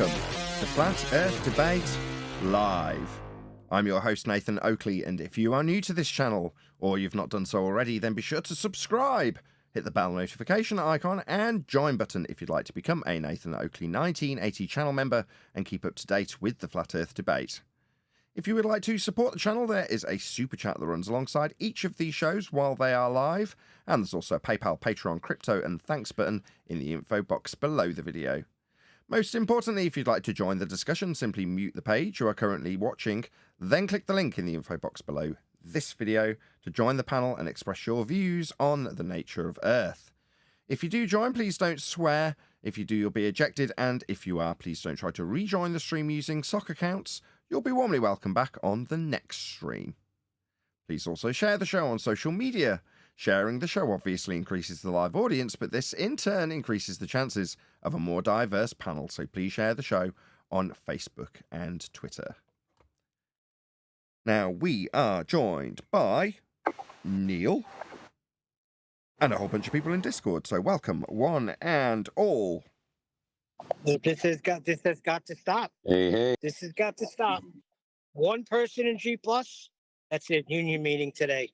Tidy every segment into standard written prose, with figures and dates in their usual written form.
welcome to Flat Earth Debate Live. I'm your host Nathan Oakley, and if you are new to this channel, or you've not done so already, then be sure to subscribe, hit the bell notification icon, and join button if you'd like to become a Nathan Oakley 1980 channel member and keep up to date with the Flat Earth Debate. If you would like to support the channel, there is a super chat that runs alongside each of these shows while they are live, and there's also a PayPal, Patreon, crypto, and thanks button in the info box below the video. Most importantly, if you'd like to join the discussion, simply mute the page you are currently watching, then click the link in the info box below this video to join the panel and express your views on the nature of Earth. If you do join, please don't swear. If you do, you'll be ejected, and if you are, please don't try to rejoin the stream using sock accounts. You'll be warmly welcome back on the next stream. Please also share the show on social media. Sharing the show obviously increases the live audience, but this in turn increases the chances of a more diverse panel, so please share the show on Facebook and Twitter. Now, we are joined by Neil and a whole bunch of people in Discord, so welcome one and all. This has got to stop. Hey. This has got to stop. One person in G+, that's it, union meeting today.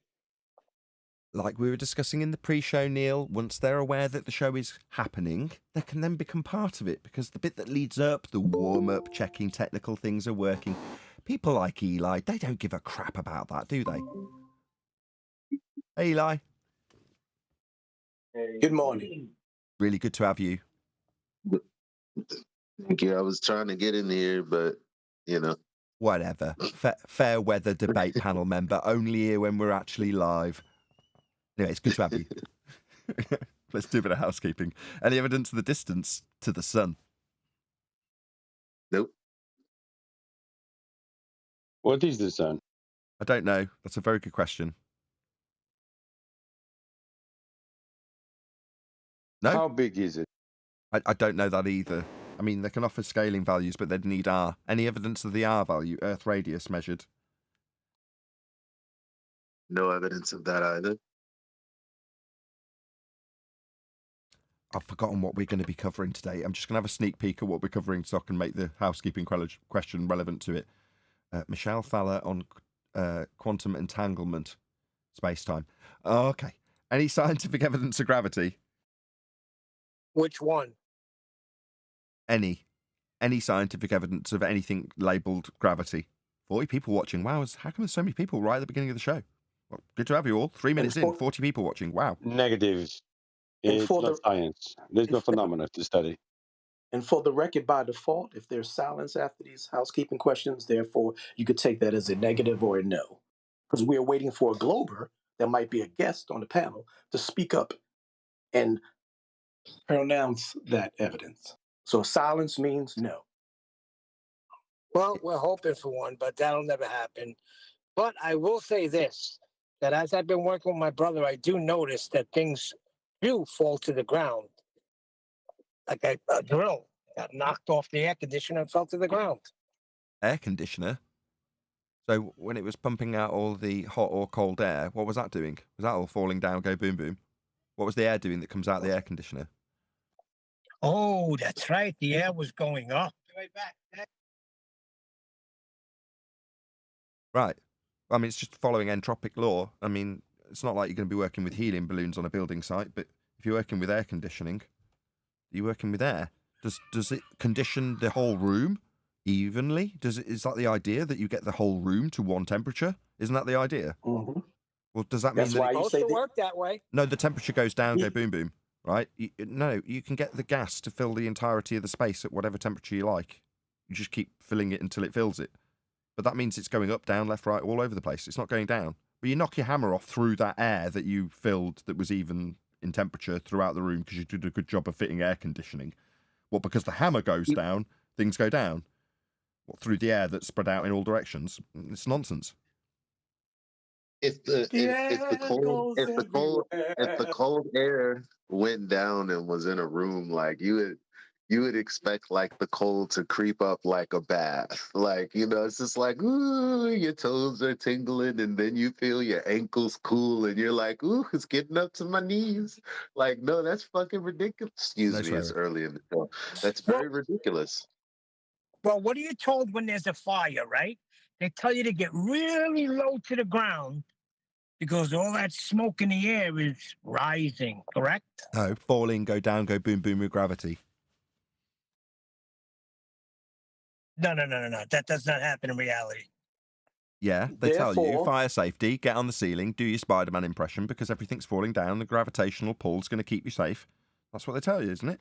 Like we were discussing in the pre-show, Neil, once they're aware that the show is happening, they can then become part of it, because the bit that leads up, the warm-up, checking technical things are working, people like Eli, they don't give a crap about that, do they? Hey, Eli. Good morning. Really good to have you. Thank you. I was trying to get in here, but, you know. Whatever. Fair weather debate panel member, only here when we're actually live. Anyway, it's good to have you. Let's do a bit of housekeeping. Any evidence of the distance to the sun? Nope. What is the sun? I don't know. That's a very good question. No? How big is it? I don't know that either. I mean, they can offer scaling values, but they'd need R. Any evidence of the R value, Earth radius measured? No evidence of that either. I've forgotten what we're going to be covering today. I'm just going to have a sneak peek at what we're covering so I can make the housekeeping question relevant to it. Michelle Thaler on quantum entanglement, space-time. Oh, okay. Any scientific evidence of gravity? Which one? Any scientific evidence of anything labelled gravity? 40 people watching. Wow, how come there's so many people right at the beginning of the show? Well, good to have you all. 3 minutes in, 40 people watching. Wow. Negatives. It's not science. There's no phenomena to study. And for the record, by default, if there's silence after these housekeeping questions, therefore, you could take that as a negative or a no. Because we're waiting for a glober, that might be a guest on the panel, to speak up and pronounce that evidence. So silence means no. Well, we're hoping for one, but that'll never happen. But I will say this, that as I've been working with my brother, I do notice that things do fall to the ground. Like a drill got knocked off the air conditioner and fell to the ground. Air conditioner? So when it was pumping out all the hot or cold air, what was that doing? Was that all falling down, go boom boom? What was the air doing that comes out the air conditioner? Oh, that's right. The air was going up. Right back. Right. I mean, it's just following entropic law. I mean, it's not like you're going to be working with helium balloons on a building site, but if you're working with air conditioning, you're working with air. Does it condition the whole room evenly? Is that the idea, that you get the whole room to one temperature? Isn't that the idea? Mm-hmm. Well, does that mean that it's supposed to work that way? No, the temperature goes down, go boom boom, right? No, you can get the gas to fill the entirety of the space at whatever temperature you like. You just keep filling it until it fills it. But that means it's going up, down, left, right, all over the place. It's not going down. But you knock your hammer off through that air that you filled that was even in temperature throughout the room because you did a good job of fitting air conditioning. Well, because the hammer goes down, things go down. What, through the air that's spread out in all directions? It's nonsense. If the cold air went down and was in a room, like you would expect like the cold to creep up like a bath. Like, you know, it's just like, ooh, your toes are tingling, and then you feel your ankles cool, and you're like, ooh, it's getting up to my knees. Like, no, that's fucking ridiculous. Excuse me, it's early in the show. That's very ridiculous. Well, what are you told when there's a fire, right? They tell you to get really low to the ground because all that smoke in the air is rising, correct? No, falling, go down, go boom, boom with gravity. No. That does not happen in reality. Yeah, they tell you, Therefore, fire safety, get on the ceiling, do your Spider-Man impression because everything's falling down. The gravitational pull's going to keep you safe. That's what they tell you, isn't it?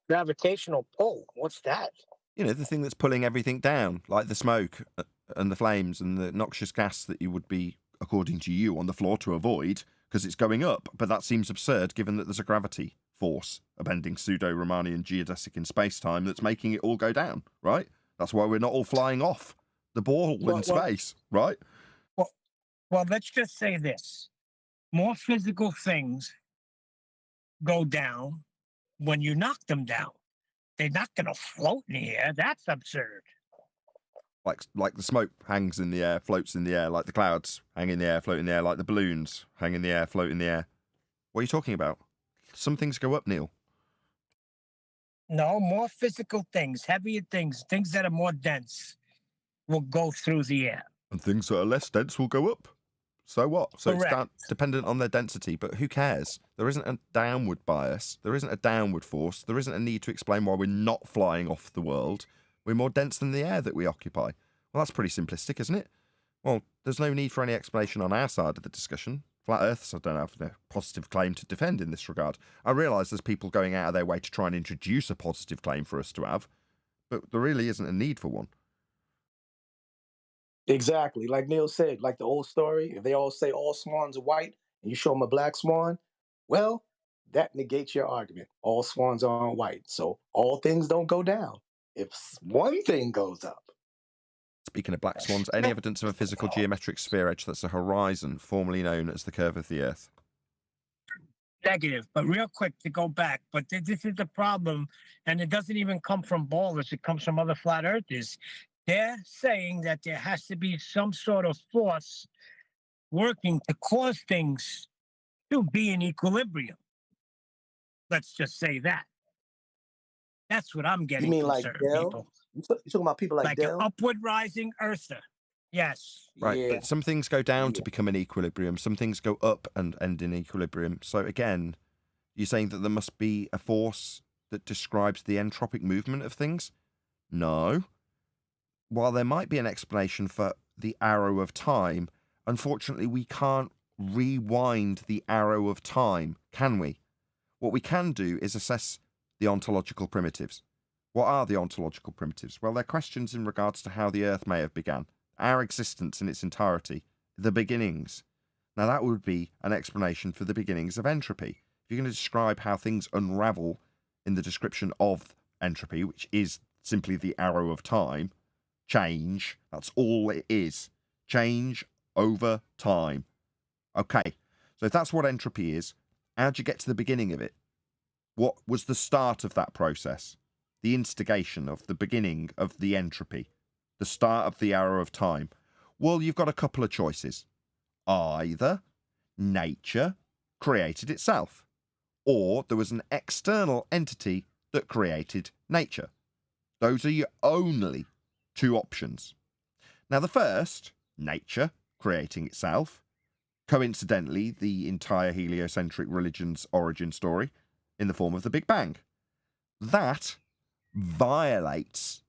Gravitational pull. What's that? You know, the thing that's pulling everything down, like the smoke and the flames and the noxious gas that you would be, according to you, on the floor to avoid because it's going up. But that seems absurd given that there's a gravity force, a bending pseudo-Riemannian geodesic in space-time that's making it all go down, right? That's why we're not all flying off the ball in space, right? Well, let's just say this. More physical things go down when you knock them down. They're not going to float in the air. That's absurd. Like the smoke hangs in the air, floats in the air, like the clouds hang in the air, float in the air, like the balloons hang in the air, float in the air. What are you talking about? Some things go up, Neil. No, more physical things, heavier things, things that are more dense will go through the air. And things that are less dense will go up. So what? So Correct. it's dependent on their density, but who cares? There isn't a downward bias. There isn't a downward force. There isn't a need to explain why we're not flying off the world. We're more dense than the air that we occupy. Well, that's pretty simplistic, isn't it? Well, there's no need for any explanation on our side of the discussion. Flat Earths, I don't have a positive claim to defend in this regard. I realise there's people going out of their way to try and introduce a positive claim for us to have, but there really isn't a need for one. exactly. Like Neil said, like the old story, if they all say all swans are white and you show them a black swan, well, that negates your argument. All swans aren't white. So all things don't go down. If one thing goes up. Speaking of black swans, any evidence of a physical geometric sphere edge that's a horizon, formerly known as the curve of the Earth? Negative, but real quick to go back. But this is the problem, and it doesn't even come from ballers. It comes from other flat earthers. They're saying that there has to be some sort of force working to cause things to be in equilibrium. Let's just say that. That's what I'm You getting mean from like certain Dell? people. You talking about people like An Dell? upward rising earther. Yes. Right, Yeah. but some things go down to Yeah. become in equilibrium. Some things go up and end in equilibrium. So again, you're saying that there must be a force that describes the entropic movement of things? No. While there might be an explanation for the arrow of time, unfortunately we can't rewind the arrow of time, can we? What we can do is assess the ontological primitives. What are the ontological primitives? Well, they're questions in regards to how the Earth may have begun, our existence in its entirety, the beginnings. Now, that would be an explanation for the beginnings of entropy. If you're going to describe how things unravel in the description of entropy, which is simply the arrow of time, change, that's all it is. Change over time. Okay, so if that's what entropy is, how'd you get to the beginning of it? What was the start of that process? The instigation of the beginning of the entropy, the start of the arrow of time? Well, you've got a couple of choices. Either nature created itself, or there was an external entity that created nature. Those are your only two options. Now, the first, nature creating itself, coincidentally, the entire heliocentric religion's origin story in the form of the Big Bang. That violates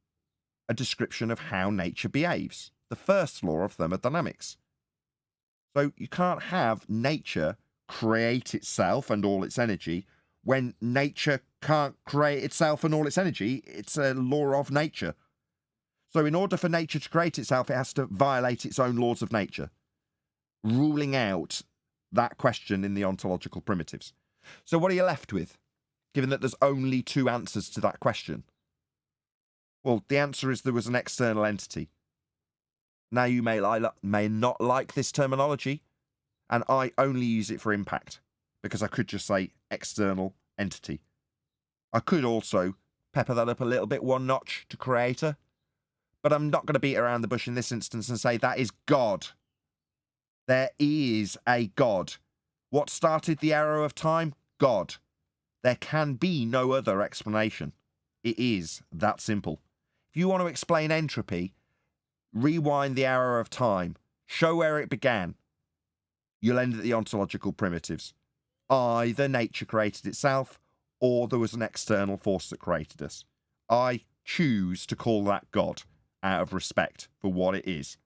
a description of how nature behaves, the first law of thermodynamics. So you can't have nature create itself and all its energy when nature can't create itself and all its energy. It's a law of nature. So in order for nature to create itself, it has to violate its own laws of nature, ruling out that question in the ontological primitives. So what are you left with, given that there's only two answers to that question? Well, the answer is there was an external entity. Now, you may not like this terminology, and I only use it for impact, because I could just say external entity. I could also pepper that up a little bit one notch to creator, but I'm not going to beat around the bush in this instance and say that is God. There is a God. What started the arrow of time? God. There can be no other explanation. It is that simple. If you want to explain entropy, rewind the arrow of time, show where it began. You'll end at the ontological primitives. Either nature created itself, or there was an external force that created us. I choose to call that God out of respect for what it is.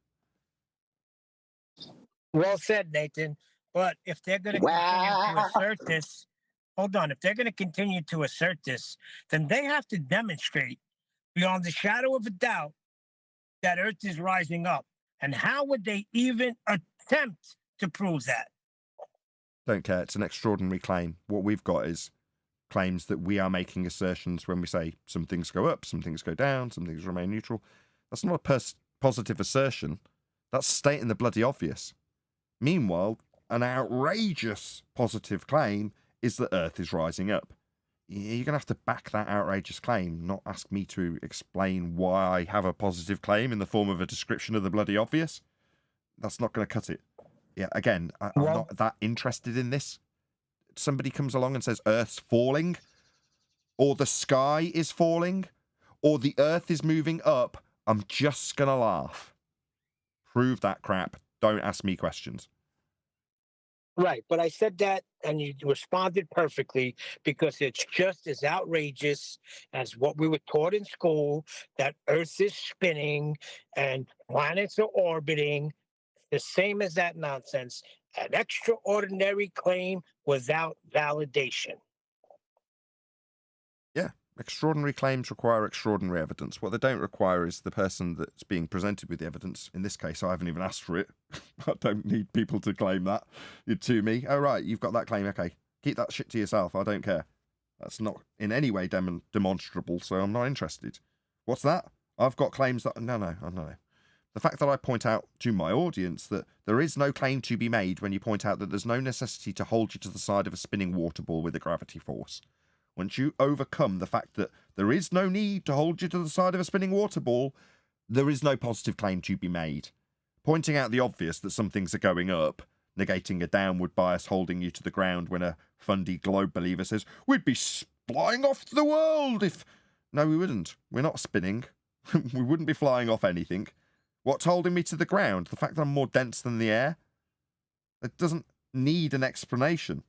Well said, Nathan. But if they're going to continue to assert this, hold on, if they're going to continue to assert this, then they have to demonstrate beyond the shadow of a doubt that Earth is rising up. And how would they even attempt to prove that? Don't care. It's an extraordinary claim. What we've got is claims that we are making assertions when we say some things go up, some things go down, some things remain neutral. That's not a positive assertion. That's stating the bloody obvious. Meanwhile, an outrageous positive claim is that Earth is rising up. You're going to have to back that outrageous claim, not ask me to explain why I have a positive claim in the form of a description of the bloody obvious. That's not going to cut it. Yeah, again, I'm not that interested in this. Somebody comes along and says Earth's falling, or the sky is falling, or the Earth is moving up, I'm just going to laugh. Prove that crap. Don't ask me questions. Right, but I said that and you responded perfectly because it's just as outrageous as what we were taught in school, that Earth is spinning and planets are orbiting. The same as that nonsense. An extraordinary claim without validation. Yeah, extraordinary claims require extraordinary evidence. What they don't require is the person that's being presented with the evidence. In this case, I haven't even asked for it. I don't need people to claim that to me. Oh, right, you've got that claim. Okay, keep that shit to yourself. I don't care. That's not in any way demonstrable, so I'm not interested. What's that? I've got claims that... No. The fact that I point out to my audience that there is no claim to be made when you point out that there's no necessity to hold you to the side of a spinning water ball with a gravity force. Once you overcome the fact that there is no need to hold you to the side of a spinning water ball, there is no positive claim to be made. Pointing out the obvious that some things are going up, negating a downward bias holding you to the ground when a fundy globe believer says, we'd be flying off the world if... No, we wouldn't. We're not spinning. We wouldn't be flying off anything. What's holding me to the ground? The fact that I'm more dense than the air? It doesn't need an explanation.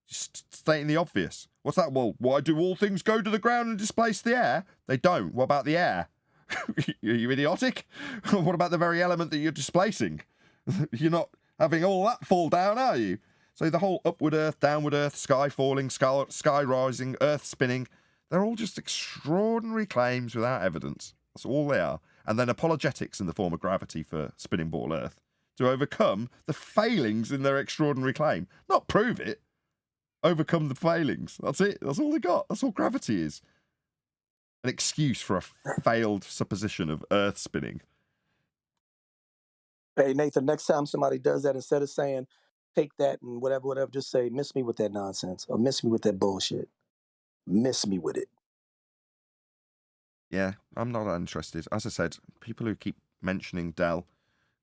Just stating the obvious. What's that? Well, why do all things go to the ground and displace the air? They don't. What about the air? Are you idiotic? What about the very element that you're displacing? You're not having all that fall down, are you? So the whole upward earth, downward earth, sky falling, sky rising, earth spinning, they're all just extraordinary claims without evidence. That's all they are. And then apologetics in the form of gravity for spinning ball Earth to overcome the failings in their extraordinary claim. Not prove it. Overcome the failings. That's it. That's all they got. That's all gravity is. An excuse for a failed supposition of Earth spinning. Hey, Nathan, next time somebody does that, instead of saying, take that and whatever, just say, miss me with that nonsense or miss me with that bullshit. Miss me with it. Yeah, I'm not interested. As I said, people who keep mentioning Dell,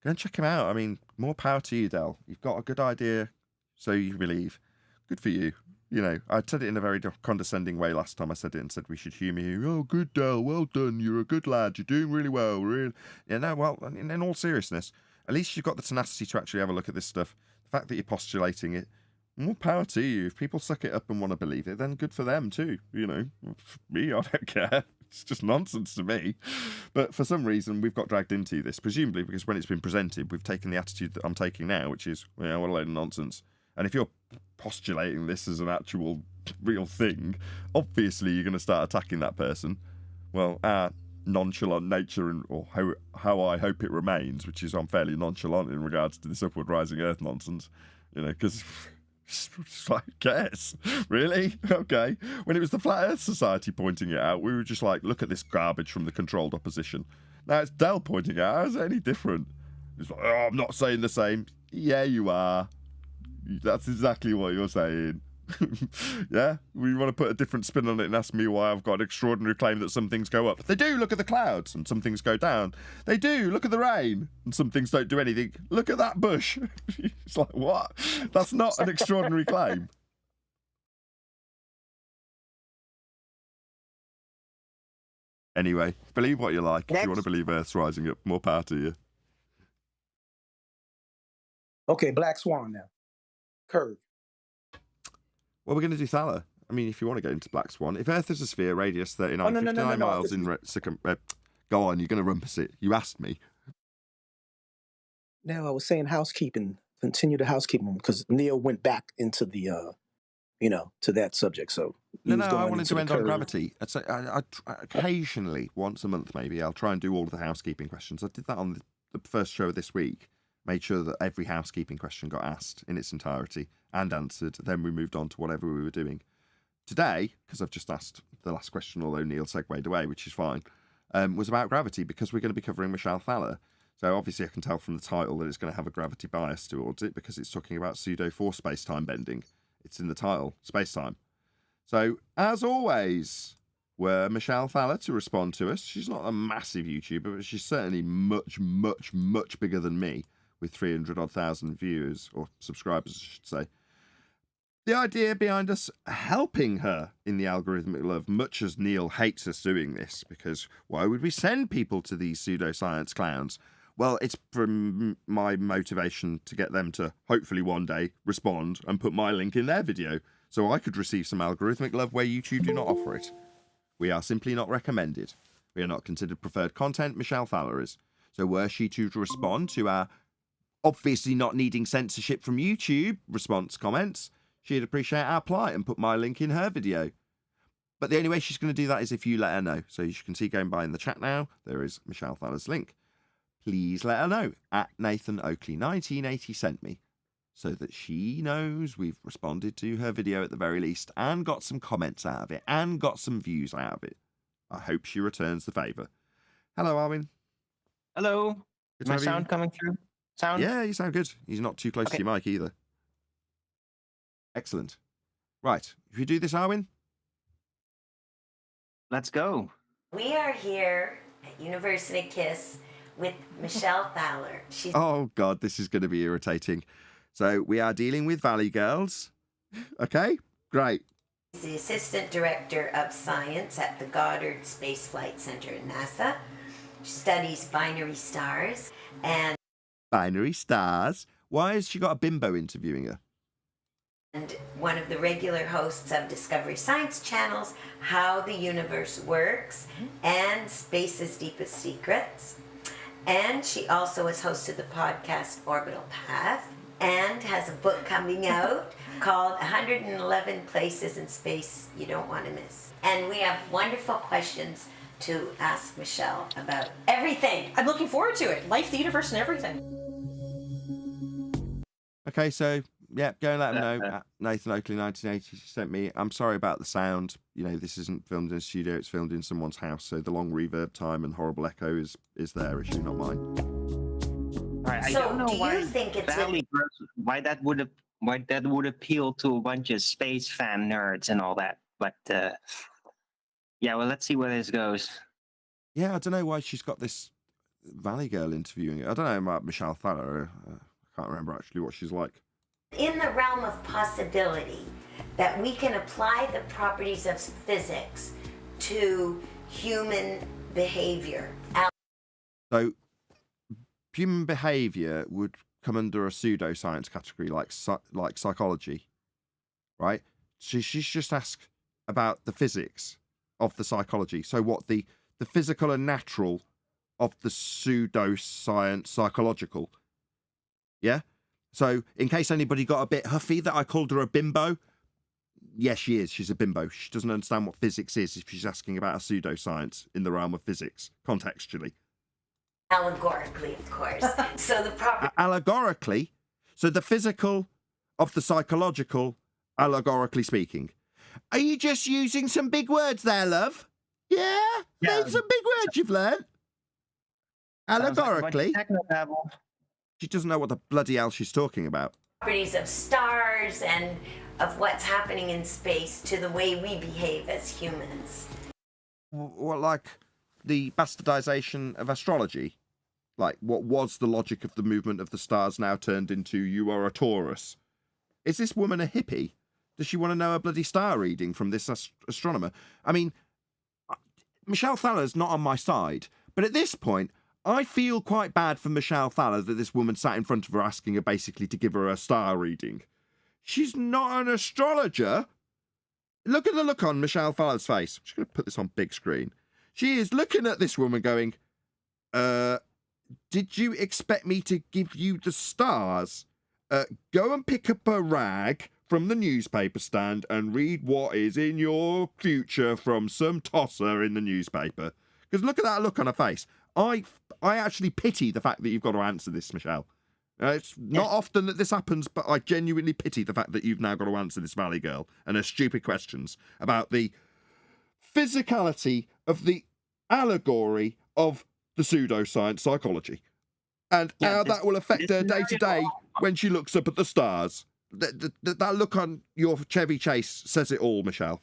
go and check him out. I mean, more power to you, Dell. You've got a good idea, so you believe. Good for you. You know, I said it in a very condescending way last time I said it and said we should humour you. Oh, good, Dell. Well done. You're a good lad. You're doing really well. Yeah, no, well, in all seriousness, at least you've got the tenacity to actually have a look at this stuff. The fact that you're postulating it, more power to you. If people suck it up and want to believe it, then good for them too. You know, for me, I don't care. It's just nonsense to me. But for some reason, we've got dragged into this, presumably because when it's been presented, we've taken the attitude that I'm taking now, which is, well, what a load of nonsense. And if you're postulating this as an actual real thing, obviously you're going to start attacking that person. Well, our nonchalant nature, or how I hope it remains, which is I'm fairly nonchalant in regards to this upward rising Earth nonsense, you know, because... It's like, guess, really? Okay. When it was the Flat Earth Society pointing it out, we were just like, look at this garbage from the controlled opposition. Now it's Dell pointing it out. How is it any different? It's like, oh, I'm not saying the same. Yeah, you are. That's exactly what you're saying. Yeah? We want to put a different spin on it and ask me why I've got an extraordinary claim that some things go up. They do, look at the clouds, and some things go down. They do, look at the rain, and some things don't do anything. Look at that bush. It's like, what? That's not an extraordinary claim. Anyway, believe what you like. If you want to Next. believe Earth's rising up, more power to you. Okay, Black Swan now. Curve. Well, we're going to do Thaler. I mean, if you want to go into Black Swan. If Earth is a sphere, radius Oh, 3959 no. miles in... go on, you're going to rumpus it. You asked me. No, I was saying housekeeping. Continue the housekeeping because Neil went back into the, to that subject. So No, was I going wanted into to the end on curve. gravity. Occasionally, once a month maybe, I'll try and do all of the housekeeping questions. I did that on the first show of this week. Made sure that every housekeeping question got asked in its entirety and answered. Then we moved on to whatever we were doing. Today, because I've just asked the last question, although Neil segued away, which is fine, was about gravity because we're going to be covering Michelle Thaler. So obviously I can tell from the title that it's going to have a gravity bias towards it because it's talking about pseudo-force space-time bending. It's in the title, space-time. So, as always, were Michelle Thaler to respond to us. She's not a massive YouTuber, but she's certainly much, much, much bigger than me, with 300,000 viewers, or subscribers, I should say. The idea behind us helping her in the algorithmic love, much as Neil hates us doing this, because why would we send people to these pseudoscience clowns? Well, it's from my motivation to get them to hopefully one day respond and put my link in their video, so I could receive some algorithmic love where YouTube do not offer it. We are simply not recommended. We are not considered preferred content. Michelle Thaler is. So were she to respond to our obviously not needing censorship from YouTube response comments, she'd appreciate our plight and put my link in her video. But the only way she's going to do that is if you let her know. So as you can see going by in the chat now, there is Michelle Thaler's link. Please let her know at Nathan Oakley 1980 sent me, so that she knows we've responded to her video at the very least and got some comments out of it and got some views out of it. I hope she returns the favour. Hello, Arwin. Hello. Good Is to my have you. sound coming through? Sound? Yeah, you sound good. He's not too close to your mic either. Excellent. Right, if you do this, Arwin. Let's go. We are here at University Kiss with Michelle Thaler. She's Oh, God, this is going to be irritating. So we are dealing with Valley Girls. Okay, great. the Assistant Director of Science at the Goddard Space Flight Center at NASA. She studies binary stars and Binary stars? Why has she got a bimbo interviewing her? one of the regular hosts of Discovery Science channels, How the Universe Works and Space's Deepest Secrets. And she also has hosted the podcast Orbital Path and has a book coming out called 111 Places in Space You Don't Want to Miss. And we have wonderful questions to ask Michelle about everything. I'm looking forward to it. Life, the universe, and everything. Okay, so, yeah, go and let them know. Nathan Oakley 1980 sent me. I'm sorry about the sound. You know, this isn't filmed in a studio, it's filmed in someone's house, so the long reverb time and horrible echo is their issue, not mine. Right, So, I don't know do why you think it's Valley Girls, why that would appeal to a bunch of space fan nerds and all that. But yeah, well, let's see where this goes. Yeah, I don't know why she's got this Valley Girl interviewing her. I don't know about Michelle Thaler. I can't remember actually what she's like. in the realm of possibility that we can apply the properties of physics to human behavior? So, human behaviour would come under a pseudoscience category like psychology, right? She's just asked about the physics of the psychology. So what the physical and natural of the pseudoscience psychological. Yeah? So in case anybody got a bit huffy that I called her a bimbo, yes, she is. She's a bimbo. She doesn't understand what physics is if she's asking about a pseudoscience in the realm of physics, contextually. Allegorically, of course. So the property Allegorically, so the physical of the psychological, allegorically speaking. Are you just using some big words there, love? Yeah? Name some big words you've learned. Allegorically. Technobabble. She doesn't know what the bloody hell she's talking about. properties of stars and of what's happening in space to the way we behave as humans. What, like the bastardization of astrology? Like, what was the logic of the movement of the stars now turned into you are a Taurus? Is this woman a hippie? Does she want to know a bloody star reading from this astronomer? I mean, Michelle Thaller's not on my side, but at this point, I feel quite bad for Michelle Thaller that this woman sat in front of her asking her basically to give her a star reading. She's not an astrologer. Look at the look on Michelle Thaller's face. I'm just going to put this on big screen. She is looking at this woman going, did you expect me to give you the stars? Go and pick up a rag from the newspaper stand and read what is in your future from some tosser in the newspaper. Because look at that look on her face. I actually pity the fact that you've got to answer this, Michelle. It's not often that this happens, but I genuinely pity the fact that you've now got to answer this Valley Girl and her stupid questions about the physicality of the allegory of the pseudoscience psychology and how that will affect her day to day when she looks up at the stars. That look on your Chevy Chase says it all, Michelle.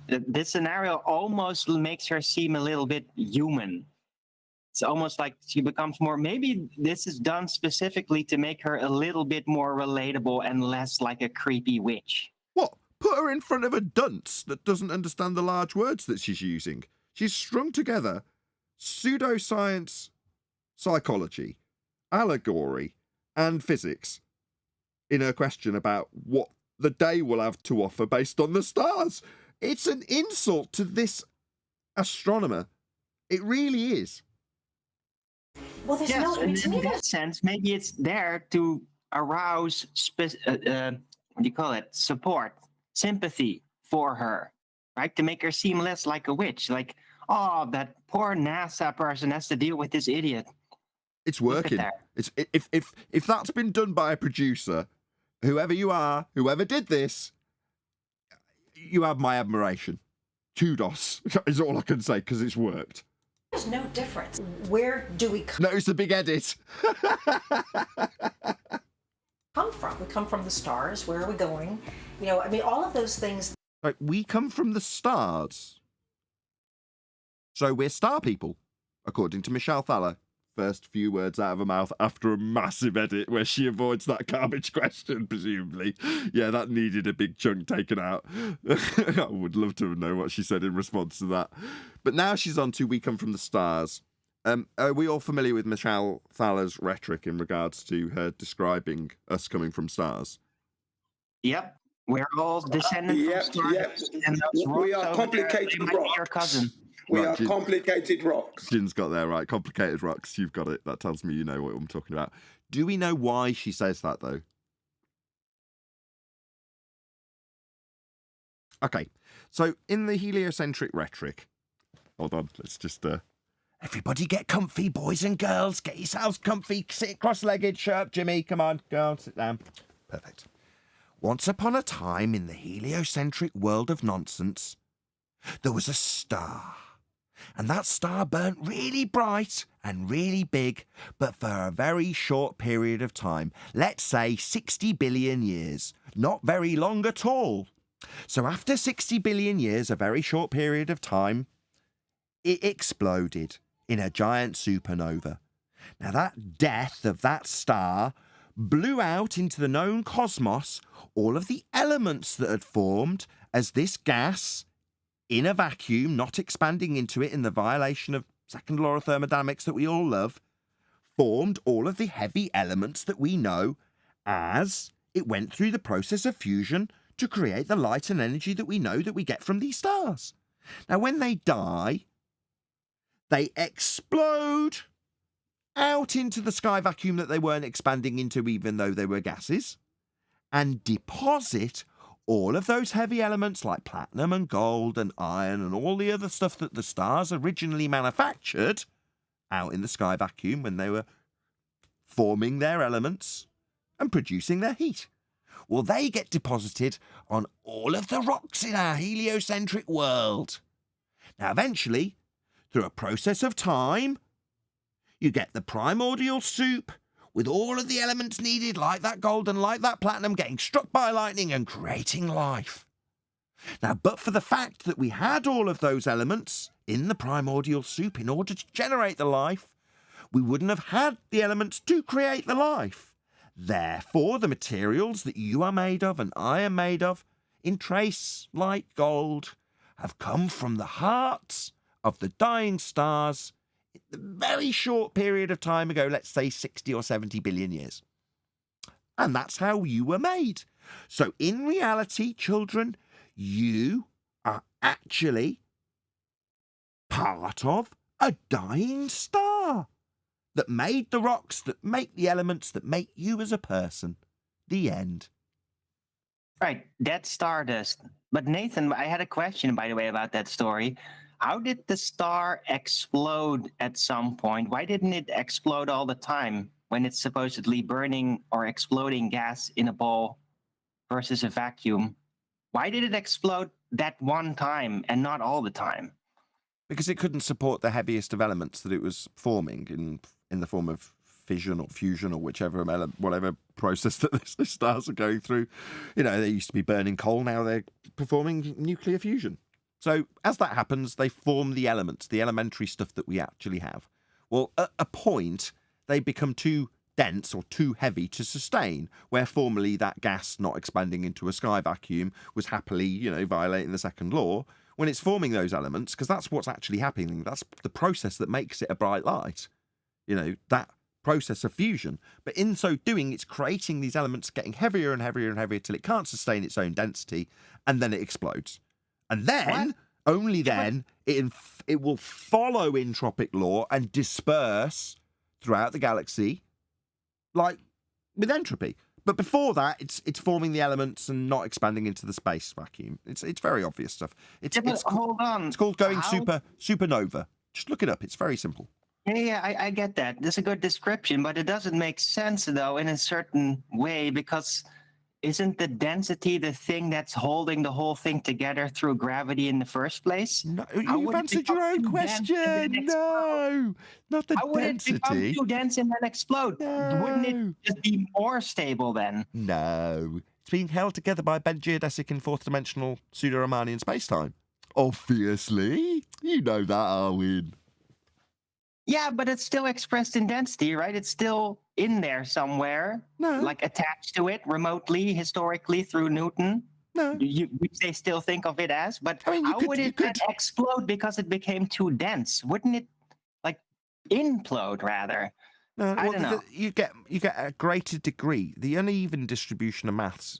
This scenario almost makes her seem a little bit human. It's almost like she becomes more, maybe this is done specifically to make her a little bit more relatable and less like a creepy witch. What? Put her in front of a dunce that doesn't understand the large words that she's using. She's strung together pseudoscience, psychology, allegory, and physics in her question about what the day will have to offer based on the stars. It's an insult to this astronomer. It really is. Well, there's Yes, no. and To me, in that sense, maybe it's there to arouse, what do you call it? Support, sympathy for her, right? To make her seem less like a witch. Like, oh, that poor NASA person has to deal with this idiot. It's working. It's if that's been done by a producer, whoever you are, whoever did this, you have my admiration. Kudos is all I can say because it's worked. there's no difference. Where do we Notice the big edit. come from? We come from the stars. Where are we going? You know, I mean, all of those things. Like, we come from the stars. So we're star people, according to Michelle Thaller. First few words out of her mouth after a massive edit where she avoids that garbage question, presumably. Yeah, that needed a big chunk taken out. I would love to know what she said in response to that. But now she's on to We Come From the Stars. Are we all familiar with Michelle Thaller's rhetoric in regards to her describing us coming from stars? Yep. We're all descendants from stars. And those We rocks are over complicated there, they might be rocks. your cousin. We Right, are Jin- complicated rocks. Jin's got there, right. Complicated rocks. You've got it. That tells me you know what I'm talking about. Do we know why she says that, though? Okay. So, in the heliocentric rhetoric... Hold on. Let's just... Everybody get comfy, boys and girls. Get yourselves comfy. Sit cross-legged. Shut up, Jimmy. Come on. Go on. Sit down. Perfect. Once upon a time in the heliocentric world of nonsense, there was a star. And that star burnt really bright and really big, but for a very short period of time. Let's say 60 billion years. Not very long at all. So after 60 billion years, a very short period of time, it exploded in a giant supernova. Now that death of that star blew out into the known cosmos all of the elements that had formed as this gas, in a vacuum, not expanding into it in the violation of second law of thermodynamics that we all love, formed all of the heavy elements that we know as it went through the process of fusion to create the light and energy that we know that we get from these stars. Now, when they die, they explode out into the sky vacuum that they weren't expanding into even though they were gases, and deposit all of those heavy elements like platinum and gold and iron and all the other stuff that the stars originally manufactured out in the sky vacuum when they were forming their elements and producing their heat. Well, they get deposited on all of the rocks in our heliocentric world. Now, eventually, through a process of time, you get the primordial soup with all of the elements needed, like that gold and like that platinum, getting struck by lightning and creating life. Now, but for the fact that we had all of those elements in the primordial soup in order to generate the life, we wouldn't have had the elements to create the life. Therefore, the materials that you are made of and I am made of, in trace like gold, have come from the hearts of the dying stars in a very short period of time ago, let's say 60 or 70 billion years. And that's how you were made. So in reality, children, you are actually part of a dying star that made the rocks, that make the elements, that make you as a person. The end. Right, that's Stardust. But Nathan, I had a question, by the way, about that story. How did the star explode at some point? Why didn't it explode all the time when it's supposedly burning or exploding gas in a ball versus a vacuum? Why did it explode that one time and not all the time? Because it couldn't support the heaviest of elements that it was forming in the form of fission or fusion or whatever process that the stars are going through. You know, they used to be burning coal, now they're performing nuclear fusion. So as that happens, they form the elements, the elementary stuff that we actually have. Well, at a point, they become too dense or too heavy to sustain, where formerly that gas not expanding into a sky vacuum was happily, you know, violating the second law. When it's forming those elements, because that's what's actually happening, that's the process that makes it a bright light. You know, that process of fusion. But in so doing, it's creating these elements getting heavier and heavier and heavier till it can't sustain its own density, and then it explodes. And then, only then, it will follow entropic law and disperse throughout the galaxy, like with entropy. But before that, it's forming the elements and not expanding into the space vacuum. It's very obvious stuff. Hold on. It's called going supernova. Just look it up. It's very simple. Yeah, I get that. That's a good description, but it doesn't make sense, though, in a certain way, because isn't the density the thing that's holding the whole thing together through gravity in the first place? No, you've answered your own question. No, not the How would density. it become too dense and then explode? No. Wouldn't it just be more stable then? No. It's being held together by bent geodesic and fourth-dimensional pseudo-Riemannian space-time. Obviously. You know that, Arwin. Yeah, but it's still expressed in density, right? It's still in there somewhere. No. Like attached to it remotely, historically, through Newton. No. Which they still think of it as. But I mean, how would it then explode because it became too dense? Wouldn't it, like, implode, rather? No, I don't know. You get a greater degree. The uneven distribution of mass,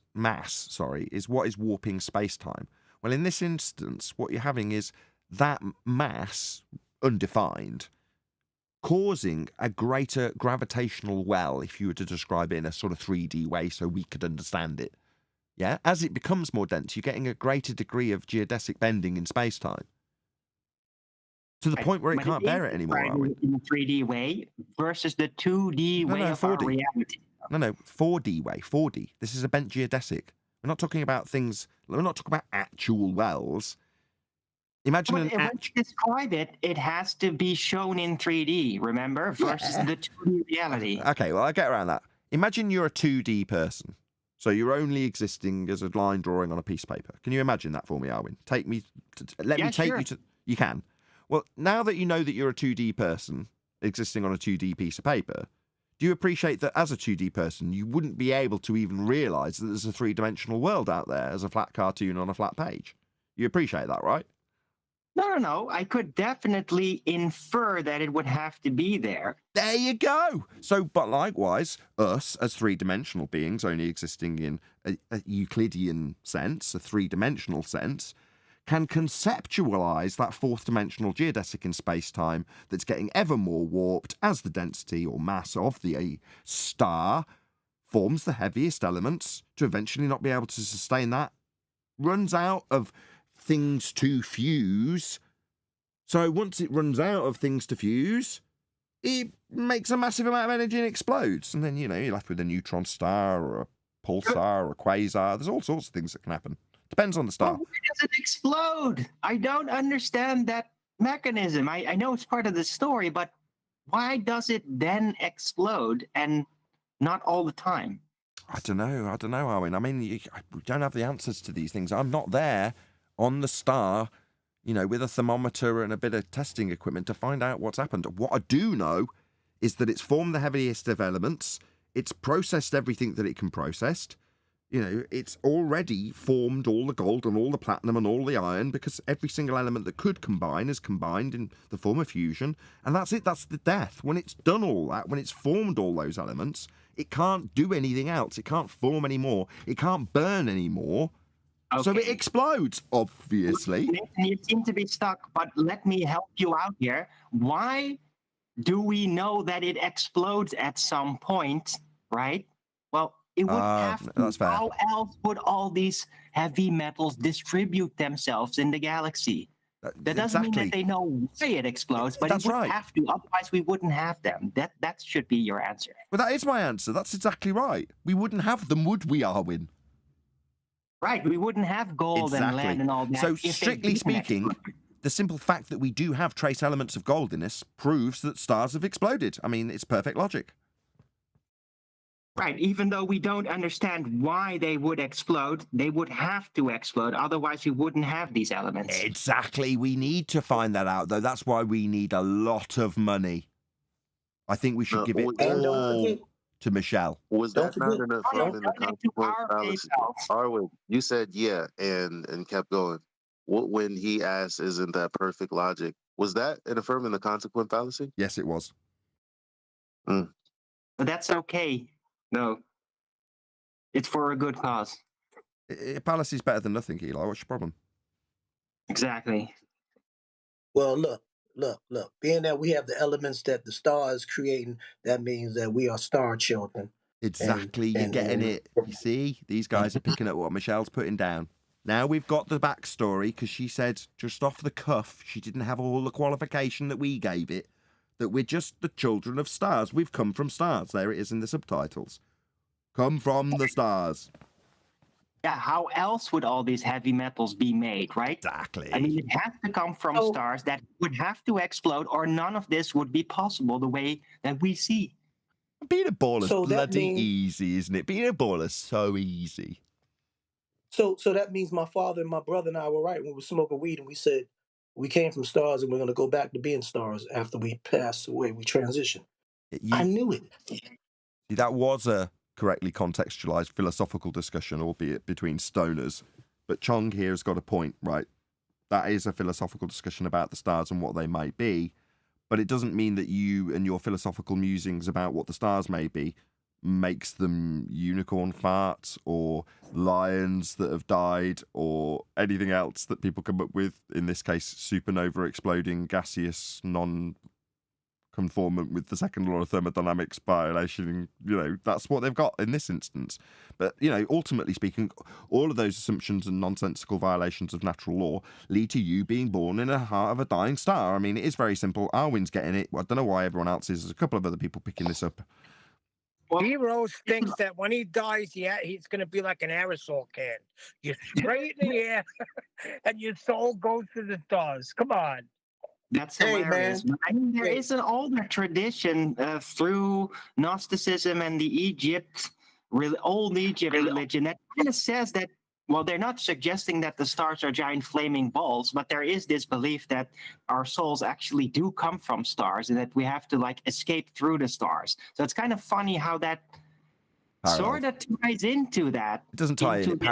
is what is warping space-time. Well, in this instance, what you're having is that mass, undefined, causing a greater gravitational well, if you were to describe it in a sort of 3D way so we could understand it. Yeah? As it becomes more dense, you're getting a greater degree of geodesic bending in space-time. To the point where it can't bear it anymore, are we? In a 3D way versus the 2D way of 4D. our reality. No, 4D way, 4D. This is a bent geodesic. We're not talking about actual wells. Imagine when you describe it, it has to be shown in 3D, remember? Versus the 2D reality. Okay, well, I'll get around that. Imagine you're a 2D person. So you're only existing as a line drawing on a piece of paper. Can you imagine that for me, Arwin? Let me take you to... You can. Well, now that you know that you're a 2D person existing on a 2D piece of paper, do you appreciate that as a 2D person, you wouldn't be able to even realise that there's a three-dimensional world out there as a flat cartoon on a flat page? You appreciate that, right? No. I could definitely infer that it would have to be there. There you go. So, but likewise, us as three-dimensional beings only existing in a Euclidean sense, a three-dimensional sense, can conceptualize that fourth-dimensional geodesic in space-time that's getting ever more warped as the density or mass of the star forms the heaviest elements to eventually not be able to sustain that, runs out of things to fuse. So once it runs out of things to fuse, it makes a massive amount of energy and explodes. And then, you're left with a neutron star or a pulsar or a quasar. There's all sorts of things that can happen. Depends on the star. Why does it explode? I don't understand that mechanism. I know it's part of the story, but why does it then explode and not all the time? I don't know, Arwin. I mean, we don't have the answers to these things. I'm not there on the star, with a thermometer and a bit of testing equipment to find out what's happened. What I do know is that it's formed the heaviest of elements. It's processed everything that it can process. it's already formed all the gold and all the platinum and all the iron, because every single element that could combine is combined in the form of fusion, and that's it. That's the death. When it's done all that, when it's formed all those elements, it can't do anything else. It can't form anymore. It can't burn anymore. Okay. So it explodes, obviously. You seem to be stuck, but let me help you out here. Why do we know that it explodes at some point, right? Well, it would have to. That's fair. How else would all these heavy metals distribute themselves in the galaxy? That doesn't mean that they know why it explodes, but it would have to. Otherwise, we wouldn't have them. That should be your answer. Well, that is my answer. That's exactly right. We wouldn't have them, would we, Arwin? Right. We wouldn't have gold and lead and all that. So, strictly speaking, the simple fact that we do have trace elements of gold in us proves that stars have exploded. I mean, it's perfect logic. Right, even though we don't understand why they would explode, they would have to explode, otherwise we wouldn't have these elements. Exactly, we need to find that out, though. That's why we need a lot of money. I think we should give it all to Michelle. Was that not an affirm in the consequence fallacy? Arwen, you said yeah, and kept going. When he asked, isn't that perfect logic? Was that an affirm in the consequent fallacy? Yes, it was. But that's okay. No, it's for a good cause. Fallacy is better than nothing, Eli. What's your problem? Exactly. Well, look. Being that we have the elements that the star is creating, that means that we are star children. Exactly. You're getting it. You see? These guys are picking up what Michelle's putting down. Now we've got the backstory, because she said just off the cuff, she didn't have all the qualification that we gave it, that we're just the children of stars. We've come from stars. There it is in the subtitles. Come from the stars. Yeah, how else would all these heavy metals be made, right? Exactly. I mean, it has to come from stars that would have to explode, or none of this would be possible the way that we see. Being a baller is bloody easy, isn't it? Being a baller is so easy. So that means my father and my brother and I were right when we were smoking weed, and we said we came from stars and we're going to go back to being stars after we pass away, we transition. I knew it. See, that was a correctly contextualized philosophical discussion, albeit between stoners. But Chong here has got a point, right? That is a philosophical discussion about the stars and what they might be. But it doesn't mean that you and your philosophical musings about what the stars may be makes them unicorn farts or lions that have died or anything else that people come up with, in this case supernova exploding gaseous non-conformant with the second law of thermodynamics violation. That's what they've got in this instance. But ultimately speaking, all of those assumptions and nonsensical violations of natural law lead to you being born in the heart of a dying star. I mean, it is very simple. Arwin's getting it. I don't know why everyone else is. There's a couple of other people picking this up. Heroes thinks that when he dies, he's going to be like an aerosol can. You spray it in the air, and your soul goes to the stars. Come on. That's hilarious. Man. I mean, there is an older tradition through Gnosticism and the old Egypt religion that kind of says that, well, they're not suggesting that the stars are giant flaming balls, but there is this belief that our souls actually do come from stars and that we have to escape through the stars. So it's kind of funny how that sort of ties into that. It doesn't tie in. Hold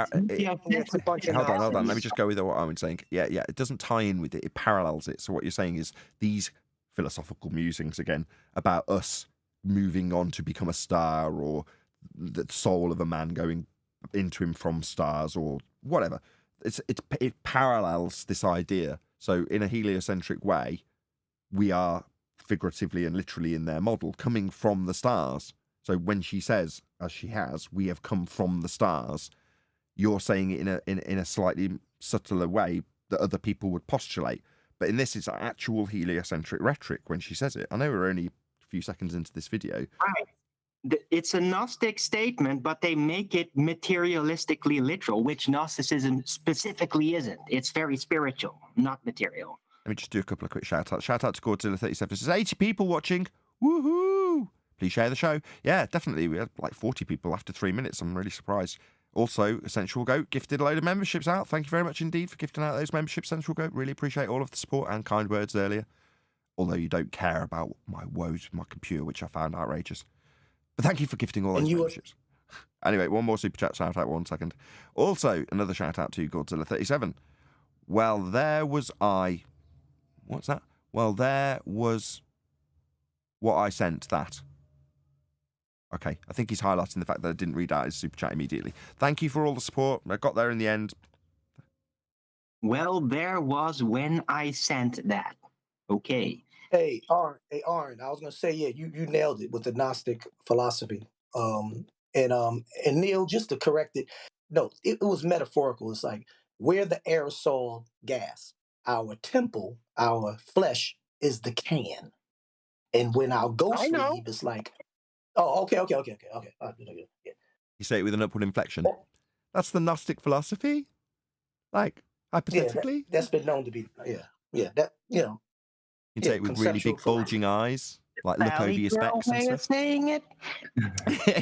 on. Let me just go with what I'm saying. Yeah. It doesn't tie in with it. It parallels it. So what you're saying is these philosophical musings again about us moving on to become a star, or the soul of a man going into him from stars, or whatever. It parallels this idea. So in a heliocentric way, we are figuratively and literally in their model coming from the stars. So when she says, as she has, we have come from the stars, you're saying it in a slightly subtler way that other people would postulate. But in this, it's actual heliocentric rhetoric when she says it. I know we're only a few seconds into this video. Right. It's a Gnostic statement, but they make it materialistically literal, which Gnosticism specifically isn't. It's very spiritual, not material. Let me just do a couple of quick shout-outs. Shout out to Godzilla37. There's 80 people watching. Woohoo! Please share the show. Yeah, definitely. We had 40 people after 3 minutes. I'm really surprised. Also, Essential Goat gifted a load of memberships out. Thank you very much indeed for gifting out those memberships, Essential Goat. Really appreciate all of the support and kind words earlier. Although you don't care about my woes with my computer, which I found outrageous. But thank you for gifting all those memberships. Anyway, one more super chat shout out, 1 second. Also, another shout out to Godzilla37. Well, there was I. What's that? Well, there was what I sent that. Okay, I think he's highlighting the fact that I didn't read out his super chat immediately. Thank you for all the support. I got there in the end. Well, there was when I sent that. Okay. Hey, Arn, I was gonna say, yeah, you nailed it with the Gnostic philosophy. And Neil, just to correct it, no, it was metaphorical. It's like we're the aerosol gas. Our temple, our flesh is the can. And when our ghost leave, it's like, oh, okay. Yeah. You say it with an upward inflection. Oh. That's the Gnostic philosophy? Like, hypothetically? Yeah, that's been known to be, yeah, that, You can say it with really big bulging eyes, like look over your specs and stuff. Saying it.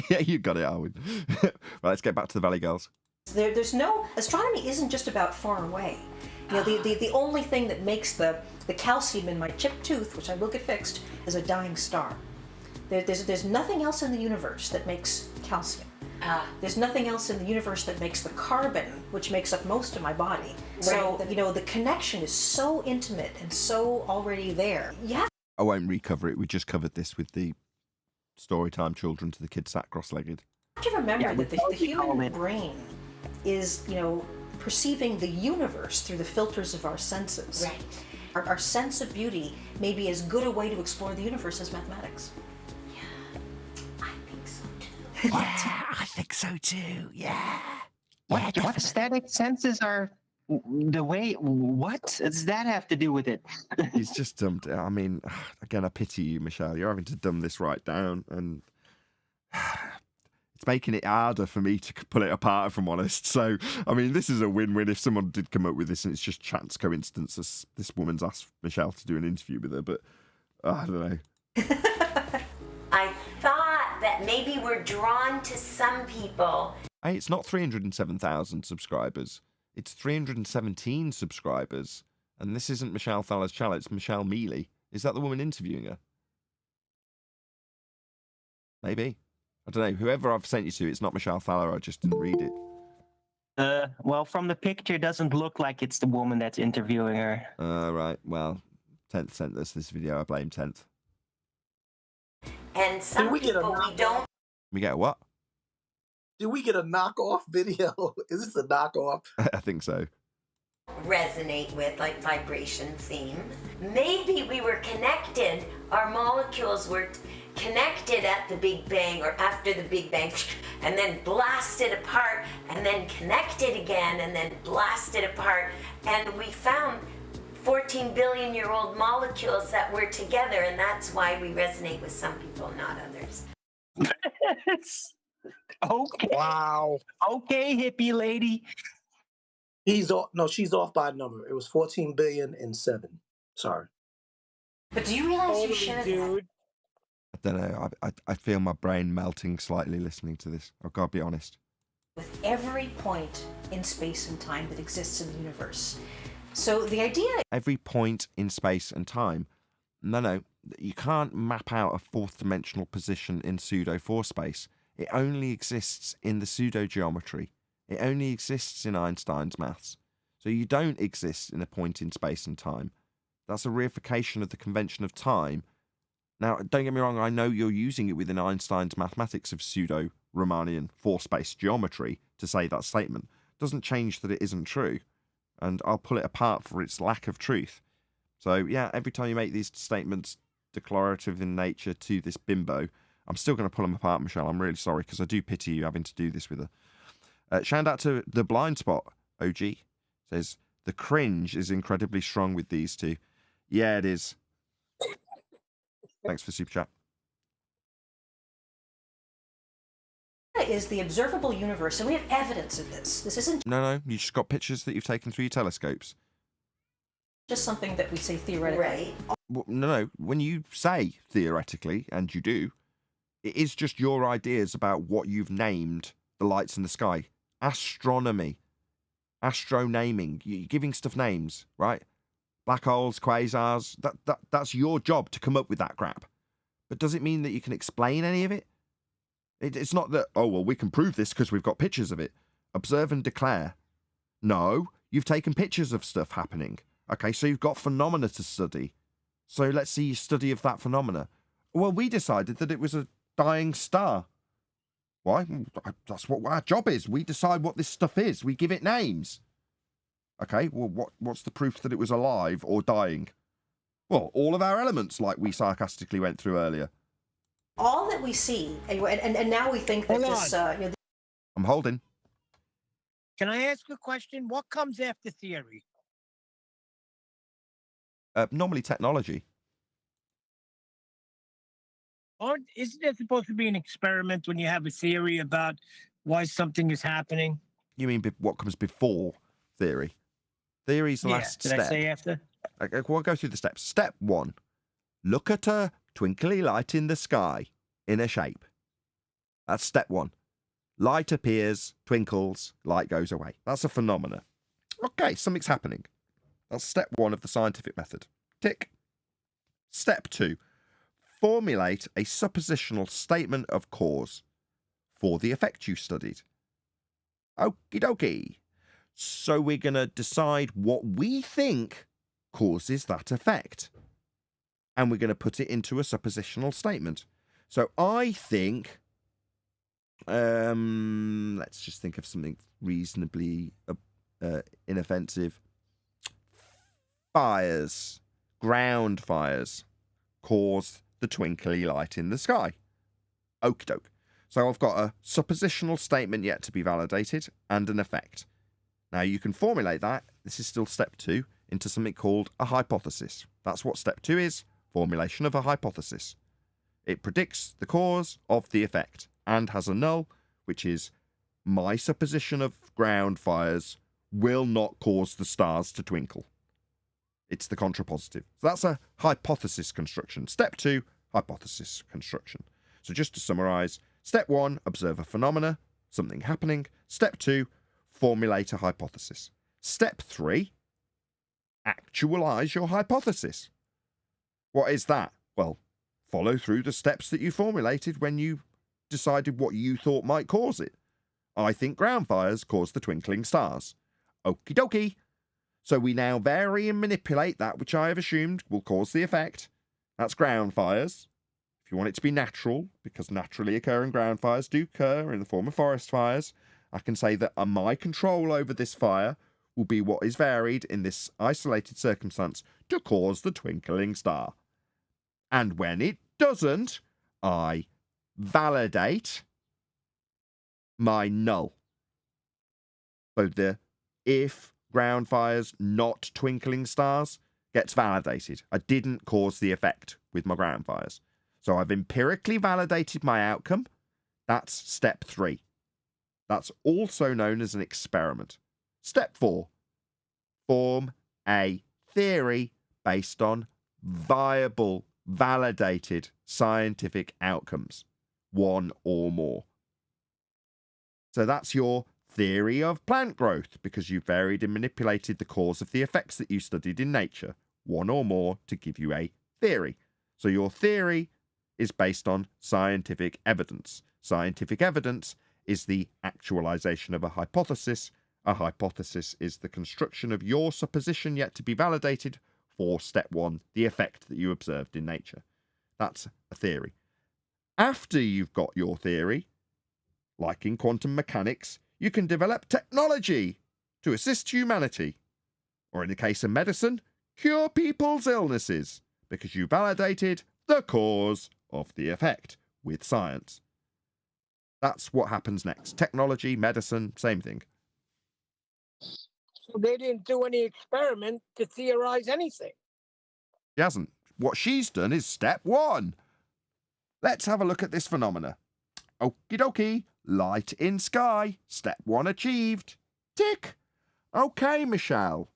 Yeah, you got it, Arwen. Right, let's get back to the Valley Girls. There's no astronomy isn't just about far away. You know, the only thing that makes the calcium in my chipped tooth, which I will get fixed, is a dying star. There's nothing else in the universe that makes calcium. There's nothing else in the universe that makes the carbon, which makes up most of my body. Right. So, you know, the connection is so intimate and so already there. Yeah. I won't recover it. We just covered this with the Storytime children to the kids sat cross-legged. You have to remember that the human brain is, you know, perceiving the universe through the filters of our senses. Right. Our sense of beauty may be as good a way to explore the universe as mathematics. I think so too. Yeah, I think so too. Yeah. What aesthetic senses are the way? What does that have to do with it? He's just dumbed. I mean, again, I pity you, Michelle. You're having to dumb this right down, and it's making it harder for me to pull it apart, if I'm honest. So, I mean, this is a win-win if someone did come up with this, and it's just chance coincidence. This woman's asked Michelle to do an interview with her, but I don't know. I thought that maybe we're drawn to some people. Hey, it's not 307,000 subscribers. It's 317 subscribers. And this isn't Michelle Thaller's channel, it's Michelle Mealy. Is that the woman interviewing her? Maybe. I don't know. Whoever I've sent you to, it's not Michelle Thaller. I just didn't read it. Well, from the picture, it doesn't look like it's the woman that's interviewing her. Right. Well, 10th sent us this video. I blame 10th. And some people we don't. We get a what? Did we get a knockoff video? Is this a knockoff? I think so. Resonate with, like vibration theme. Maybe we were connected, our molecules were connected at the Big Bang or after the Big Bang, and then blasted apart, and then connected again, and then blasted apart, and we found 14 billion-year-old molecules that were together, and that's why we resonate with some people, not others. Okay. Wow. Okay, hippie lady. He's off. No, she's off by a number. It was 14 billion and 7. Sorry. But do you realize you Totally, shared that? dude. I don't know. I feel my brain melting slightly listening to this. I've got to be honest. With every point in space and time that exists in the universe. So the idea... Every point in space and time. No. You can't map out a fourth dimensional position in pseudo-4 space. It only exists in the pseudo-geometry. It only exists in Einstein's maths. So you don't exist in a point in space and time. That's a reification of the convention of time. Now, don't get me wrong, I know you're using it within Einstein's mathematics of pseudo-Riemannian four-space geometry to say that statement. Doesn't change that it isn't true. And I'll pull it apart for its lack of truth. So, yeah, every time you make these statements declarative in nature to this bimbo, I'm still going to pull them apart, Michelle. I'm really sorry, because I do pity you having to do this with her. Shout out to The Blind Spot, OG. Says, the cringe is incredibly strong with these two. Yeah, it is. Thanks for Super Chat. is the observable universe, and we have evidence of this. This isn't No, you just got pictures that you've taken through your telescopes. just something that we say theoretically. Right. Well, no. When you say theoretically, and you do, it is just your ideas about what you've named the lights in the sky. Astronomy. Astronaming. You're giving stuff names, right? Black holes, quasars. That's your job to come up with that crap. But does it mean that you can explain any of it? It's not that, oh, well, we can prove this because we've got pictures of it. Observe and declare. No, you've taken pictures of stuff happening. Okay, so you've got phenomena to study. So let's see your study of that phenomena. Well, we decided that it was a dying star. Why? That's what our job is. We decide what this stuff is. We give it names. Okay, well, what's the proof that it was alive or dying? Well, all of our elements, like we sarcastically went through earlier. All that we see, and now we think that this, I'm holding. Can I ask a question? What comes after theory? Normally technology. Isn't there supposed to be an experiment when you have a theory about why something is happening? You mean what comes before theory? Theory's the last step. Did I say after? Okay, we'll go through the steps. Step 1. Look at a twinkly light in the sky in a shape. That's step 1. Light appears, twinkles, light goes away. That's a phenomena. Okay, something's happening. That's step 1 of the scientific method. Tick. Step 2. Formulate a suppositional statement of cause for the effect you studied. Okie dokie. So we're going to decide what we think causes that effect. And we're going to put it into a suppositional statement. So I think, let's just think of something reasonably inoffensive. Fires, ground fires, cause the twinkly light in the sky. Okie doke. So I've got a suppositional statement yet to be validated and an effect. Now you can formulate that, this is still step 2, into something called a hypothesis. That's what step 2 is, formulation of a hypothesis. It predicts the cause of the effect and has a null, which is my supposition of ground fires will not cause the stars to twinkle. It's the contrapositive. So that's a hypothesis construction. Step 2, hypothesis construction. So just to summarize, step 1, observe a phenomena, something happening. Step 2, formulate a hypothesis. Step 3, actualize your hypothesis. What is that? Well, follow through the steps that you formulated when you decided what you thought might cause it. I think ground fires cause the twinkling stars. Okie dokie. So we now vary and manipulate that which I have assumed will cause the effect. That's ground fires. If you want it to be natural, because naturally occurring ground fires do occur in the form of forest fires, I can say that my control over this fire will be what is varied in this isolated circumstance to cause the twinkling star. And when it doesn't, I validate my null. So the if ground fires, not twinkling stars, gets validated. I didn't cause the effect with my ground fires. So I've empirically validated my outcome. That's step 3. That's also known as an experiment. Step 4. Form a theory based on viable, validated scientific outcomes. 1 or more. So that's your theory of plant growth, because you varied and manipulated the cause of the effects that you studied in nature, 1 or more, to give you a theory. So your theory is based on scientific evidence. Scientific evidence is the actualization of a hypothesis. A hypothesis is the construction of your supposition yet to be validated for step 1, the effect that you observed in nature. That's a theory. After you've got your theory, like in quantum mechanics, you can develop technology to assist humanity. Or in the case of medicine, cure people's illnesses, because you validated the cause of the effect with science. That's what happens next. Technology, medicine, same thing. So they didn't do any experiment to theorize anything. She hasn't. What she's done is step 1. Let's have a look at this phenomena. Okie dokie. Light in sky. Step 1 achieved. Tick. Okay, Michelle.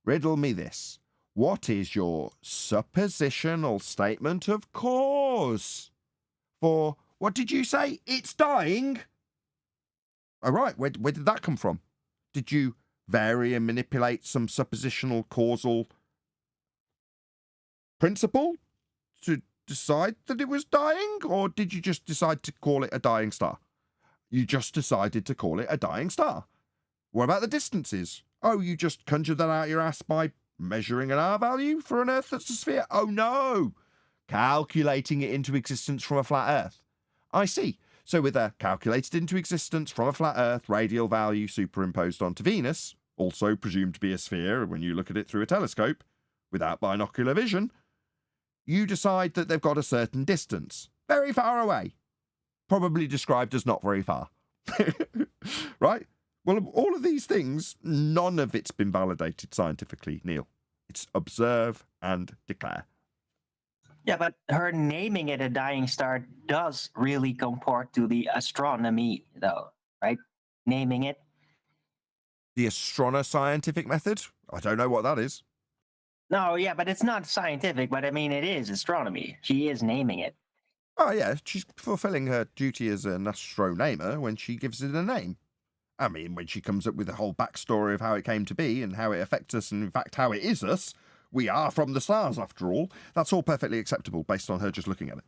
Riddle me this. What is your suppositional statement of cause? For, what did you say? It's dying? All right, where did that come from? Did you vary and manipulate some suppositional causal principle to decide that it was dying, or did you just decide to call it a dying star? You just decided to call it a dying star. What about the distances? Oh, you just conjured that out your ass by measuring an R value for an Earth that's a sphere? Oh no! Calculating it into existence from a flat Earth. I see. So with a calculated into existence from a flat Earth radial value superimposed onto Venus, also presumed to be a sphere when you look at it through a telescope, without binocular vision, you decide that they've got a certain distance, very far away, probably described as not very far. Right? Well, all of these things, none of it's been validated scientifically, Neil. It's observe and declare. Yeah, but her naming it a dying star does really comport to the astronomy, though, right? Naming it. The astrono-scientific method? I don't know what that is. No, yeah, but it's not scientific, but I mean, it is astronomy. She is naming it. Oh, yeah, she's fulfilling her duty as an astronamer when she gives it a name. I mean, when she comes up with the whole backstory of how it came to be and how it affects us and, in fact, how it is us. We are from the stars, after all. That's all perfectly acceptable based on her just looking at it.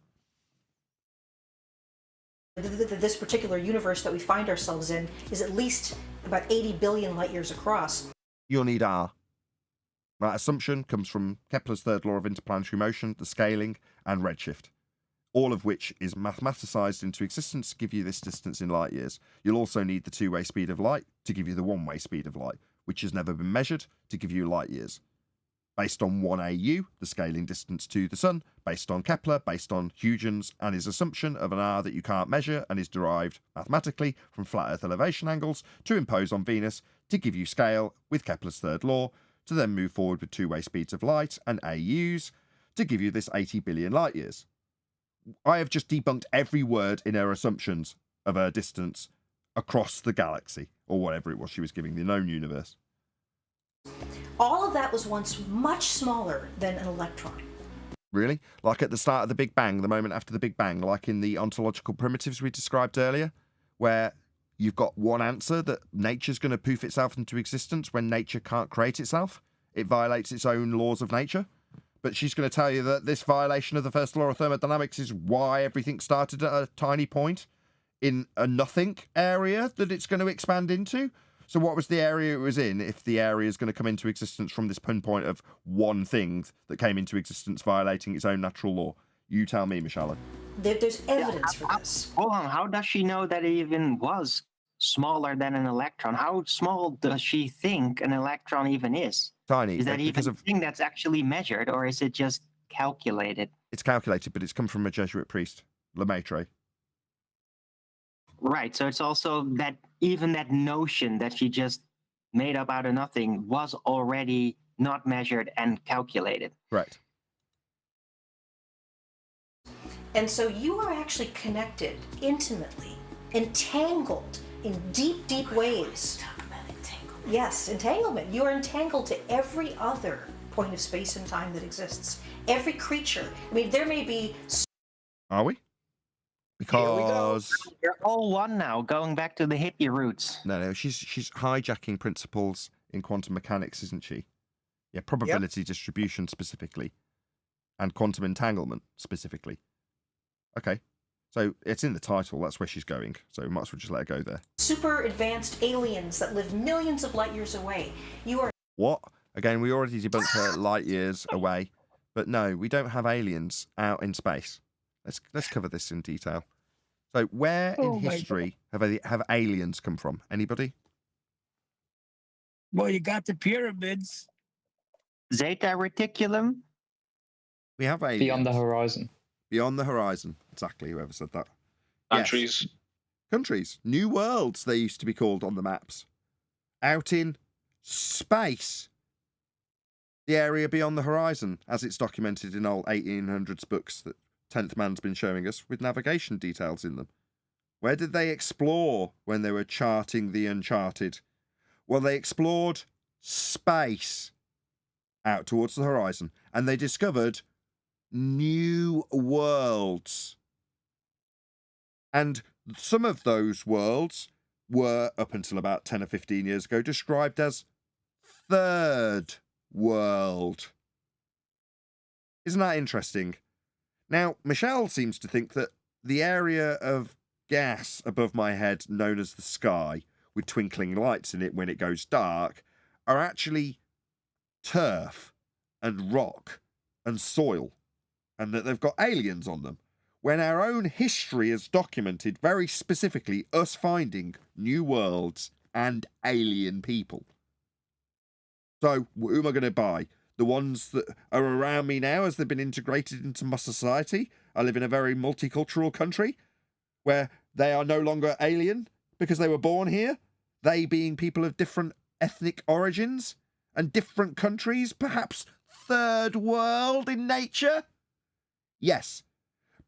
This particular universe that we find ourselves in is at least about 80 billion light years across. You'll need R. That assumption comes from Kepler's third law of interplanetary motion, the scaling, and redshift, all of which is mathematicized into existence to give you this distance in light years. You'll also need the two-way speed of light to give you the one-way speed of light, which has never been measured, to give you light years. Based on 1 AU, the scaling distance to the Sun, based on Kepler, based on Huygens and his assumption of an R that you can't measure and is derived mathematically from flat Earth elevation angles to impose on Venus to give you scale with Kepler's third law, to then move forward with two-way speeds of light and AUs to give you this 80 billion light years. I have just debunked every word in her assumptions of her distance across the galaxy, or whatever it was she was giving the known universe. All of that was once much smaller than an electron. Really? Like at the start of the Big Bang, the moment after the Big Bang, like in the ontological primitives we described earlier, where you've got one answer that nature's going to poof itself into existence when nature can't create itself. It violates its own laws of nature. But she's going to tell you that this violation of the first law of thermodynamics is why everything started at a tiny point in a nothing area that it's going to expand into. So what was the area it was in if the area is going to come into existence from this pinpoint of one thing that came into existence violating its own natural law? You tell me, Michelle. There's evidence for this. Hold on, how does she know that it even was smaller than an electron? How small does she think an electron even is? Tiny. Is that even a thing that's actually measured, or is it just calculated? It's calculated, but it's come from a Jesuit priest, Lemaitre. Right, so it's also that even that notion that she just made up out of nothing was already not measured and calculated. Right. And so you are actually connected intimately, entangled in deep, deep ways. Talk about entanglement. Yes, entanglement. You are entangled to every other point of space and time that exists. Every creature. I mean, there may be... Are we? Because You're all one now, going back to the hippie roots. no, she's hijacking principles in quantum mechanics, isn't she? Yeah, probability distribution specifically, and quantum entanglement specifically. Okay, so it's in the title. That's where she's going. So we might as well just let her go there. super advanced aliens that live millions of light years away. You are... What? Again, we already debunked her light years away, but no, we don't have aliens out in space. Let's cover this in detail. So, where in history have aliens come from? Anybody? Well, you got the pyramids. Zeta Reticulum? We have aliens. Beyond the horizon. Beyond the horizon. Exactly, whoever said that. Countries. Yes. Countries. New worlds, they used to be called on the maps. Out in space. The area beyond the horizon, as it's documented in old 1800s books that 10th Man's been showing us with navigation details in them. Where did they explore when they were charting the uncharted? Well, they explored space out towards the horizon, and they discovered new worlds. And some of those worlds were, up until about 10 or 15 years ago, described as third world. Isn't that interesting? Now, Michelle seems to think that the area of gas above my head, known as the sky, with twinkling lights in it when it goes dark, are actually turf and rock and soil, and that they've got aliens on them, when our own history has documented very specifically us finding new worlds and alien people. So, who am I going to buy? The ones that are around me now as they've been integrated into my society? I live in a very multicultural country where they are no longer alien because they were born here, they being people of different ethnic origins and different countries, perhaps third world in nature? Yes.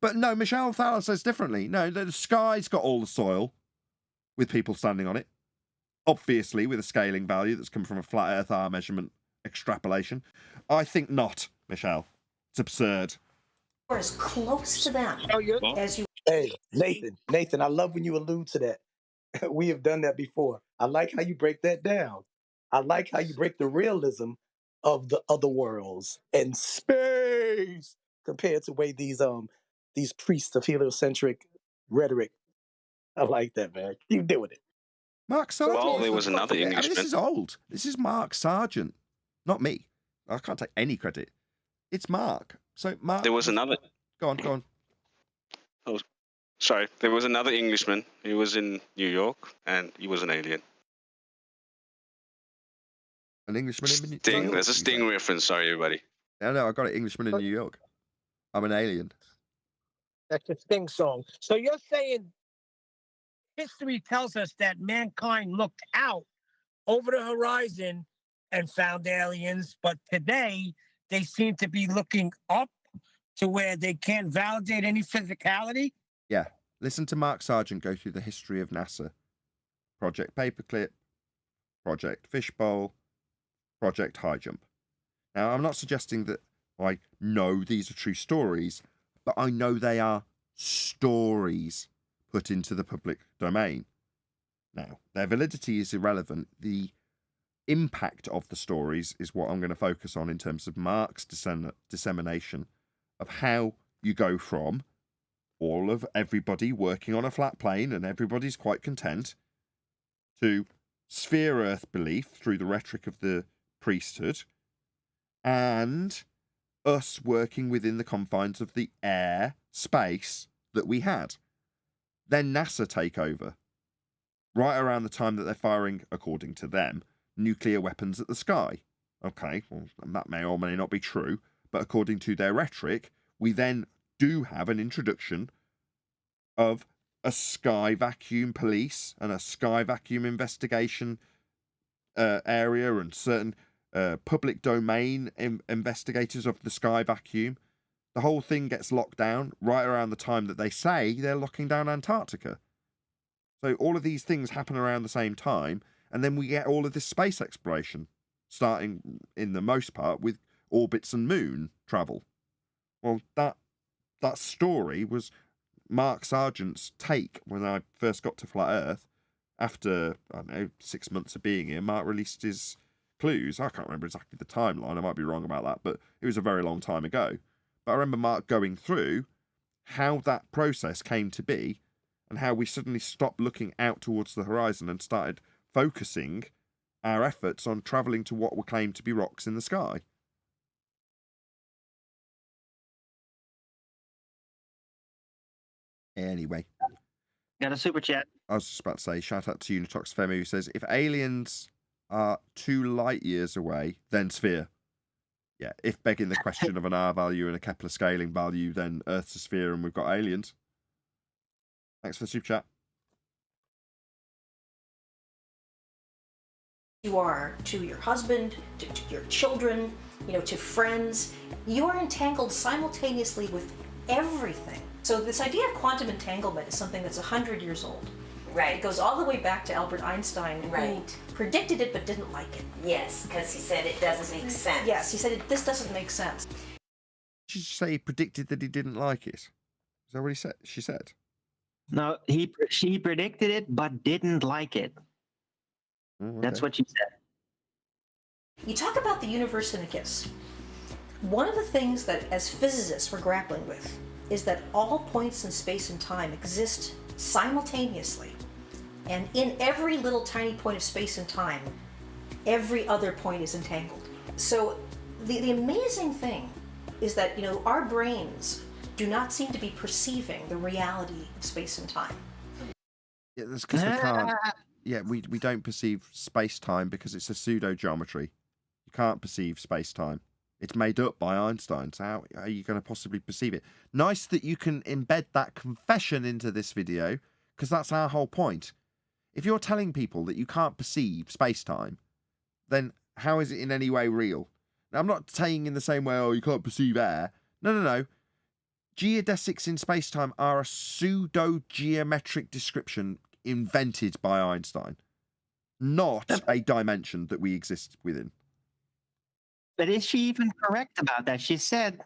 But no, Michelle Thaler says differently. No, the sky's got all the soil with people standing on it. Obviously, with a scaling value that's come from a flat Earth hour measurement extrapolation. I think not, Michelle. It's absurd. Or as close to them as you. Hey, Nathan, I love when you allude to that. We have done that before. I like how you break that down. I like how you break the realism of the other worlds and space compared to the way these priests of heliocentric rhetoric. I like that, man. Keep doing it. Mark Sargent. Well, there was another Englishman. I mean, this is old. This is Mark Sargent, not me. I can't take any credit. It's Mark. So Mark. There was another. Go on. Oh, sorry. There was another Englishman. He was in New York, and he was an alien. An Englishman in New Sting. York. There's a Sting reference. Sorry, everybody. No, I got it. Englishman in New York. I'm an alien. That's a Sting song. So you're saying history tells us that mankind looked out over the horizon and found aliens, but today they seem to be looking up to where they can't validate any physicality? Yeah. Listen to Mark Sargent go through the history of NASA. Project Paperclip, Project Fishbowl, Project High Jump. Now, I'm not suggesting that I know these are true stories, but I know they are stories put into the public domain. Now, their validity is irrelevant. The impact of the stories is what I'm going to focus on in terms of Mark's dissemination of how you go from all of everybody working on a flat plane and everybody's quite content to sphere Earth belief through the rhetoric of the priesthood and us working within the confines of the air space that we had. Then NASA take over, right around the time that they're firing, according to them, nuclear weapons at the sky. Okay, well, that may or may not be true, but according to their rhetoric, we then do have an introduction of a sky vacuum police and a sky vacuum investigation area and certain public domain investigators of the sky vacuum. The whole thing gets locked down right around the time that they say they're locking down Antarctica. So all of these things happen around the same time, and then we get all of this space exploration, starting in the most part with orbits and moon travel. Well, that story was Mark Sargent's take when I first got to Flat Earth. After, I don't know, 6 months of being here, Mark released his clues. I can't remember exactly the timeline. I might be wrong about that, but it was a very long time ago. But I remember Mark going through how that process came to be and how we suddenly stopped looking out towards the horizon and started focusing our efforts on travelling to what were claimed to be rocks in the sky. Anyway. Got a super chat. I was just about to say, shout out to Unitox Femi, who says, if aliens are 2 light years away, then sphere. Yeah, if begging the question of an R value and a Kepler scaling value, then Earth's a sphere and we've got aliens. Thanks for the super chat. You are to your husband, to your children, to friends. You are entangled simultaneously with everything. So this idea of quantum entanglement is something that's 100 years old. Right. It goes all the way back to Albert Einstein, Right. who predicted it but didn't like it. Yes, because he said it doesn't make sense. Yes, he said this doesn't make sense. Did she say he predicted that he didn't like it? Is that what she said? No, she predicted it but didn't like it. Oh, okay. That's what she said. You talk about the universe in a kiss. One of the things that, as physicists, we're grappling with is that all points in space and time exist simultaneously. And in every little tiny point of space and time, every other point is entangled. So the amazing thing is that, our brains do not seem to be perceiving the reality of space and time. Yeah, that's because we can't. Yeah, we don't perceive space-time because it's a pseudo-geometry. You can't perceive space-time. It's made up by Einstein, so how are you going to possibly perceive it? Nice that you can embed that confession into this video, because that's our whole point. If you're telling people that you can't perceive space-time, then how is it in any way real? Now, I'm not saying in the same way, oh, you can't perceive air. No. Geodesics in space-time are a pseudo-geometric description invented by Einstein, not a dimension that we exist within. But is she even correct about that? She said,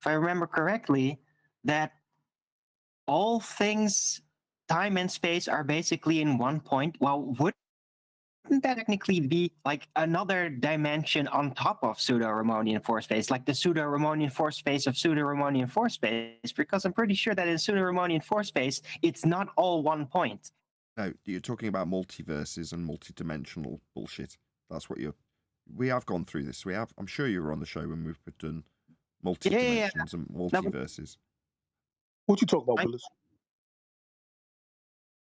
if I remember correctly, that all things, time and space, are basically in one point. Well, wouldn't that technically be like another dimension on top of pseudo-Riemannian force space, like the pseudo-Riemannian force space of pseudo-Riemannian force space? Because I'm pretty sure that in pseudo-Riemannian force space, it's not all one point. No, you're talking about multiverses and multidimensional bullshit. That's what you're... We have gone through this. We have. I'm sure you were on the show when we've done multi-dimensions and multiverses. What you talk about, Willis?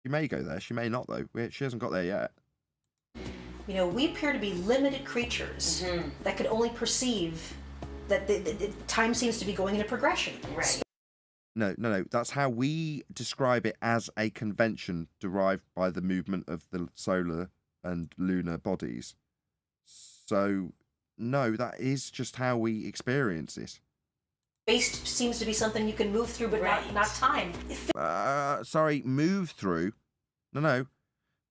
She may go there. She may not, though. She hasn't got there yet. We appear to be limited creatures that could only perceive that the time seems to be going in a progression. Right. No. That's how we describe it, as a convention derived by the movement of the solar and lunar bodies. So, no, that is just how we experience it. Space seems to be something you can move through, but not time. Sorry, move through. No.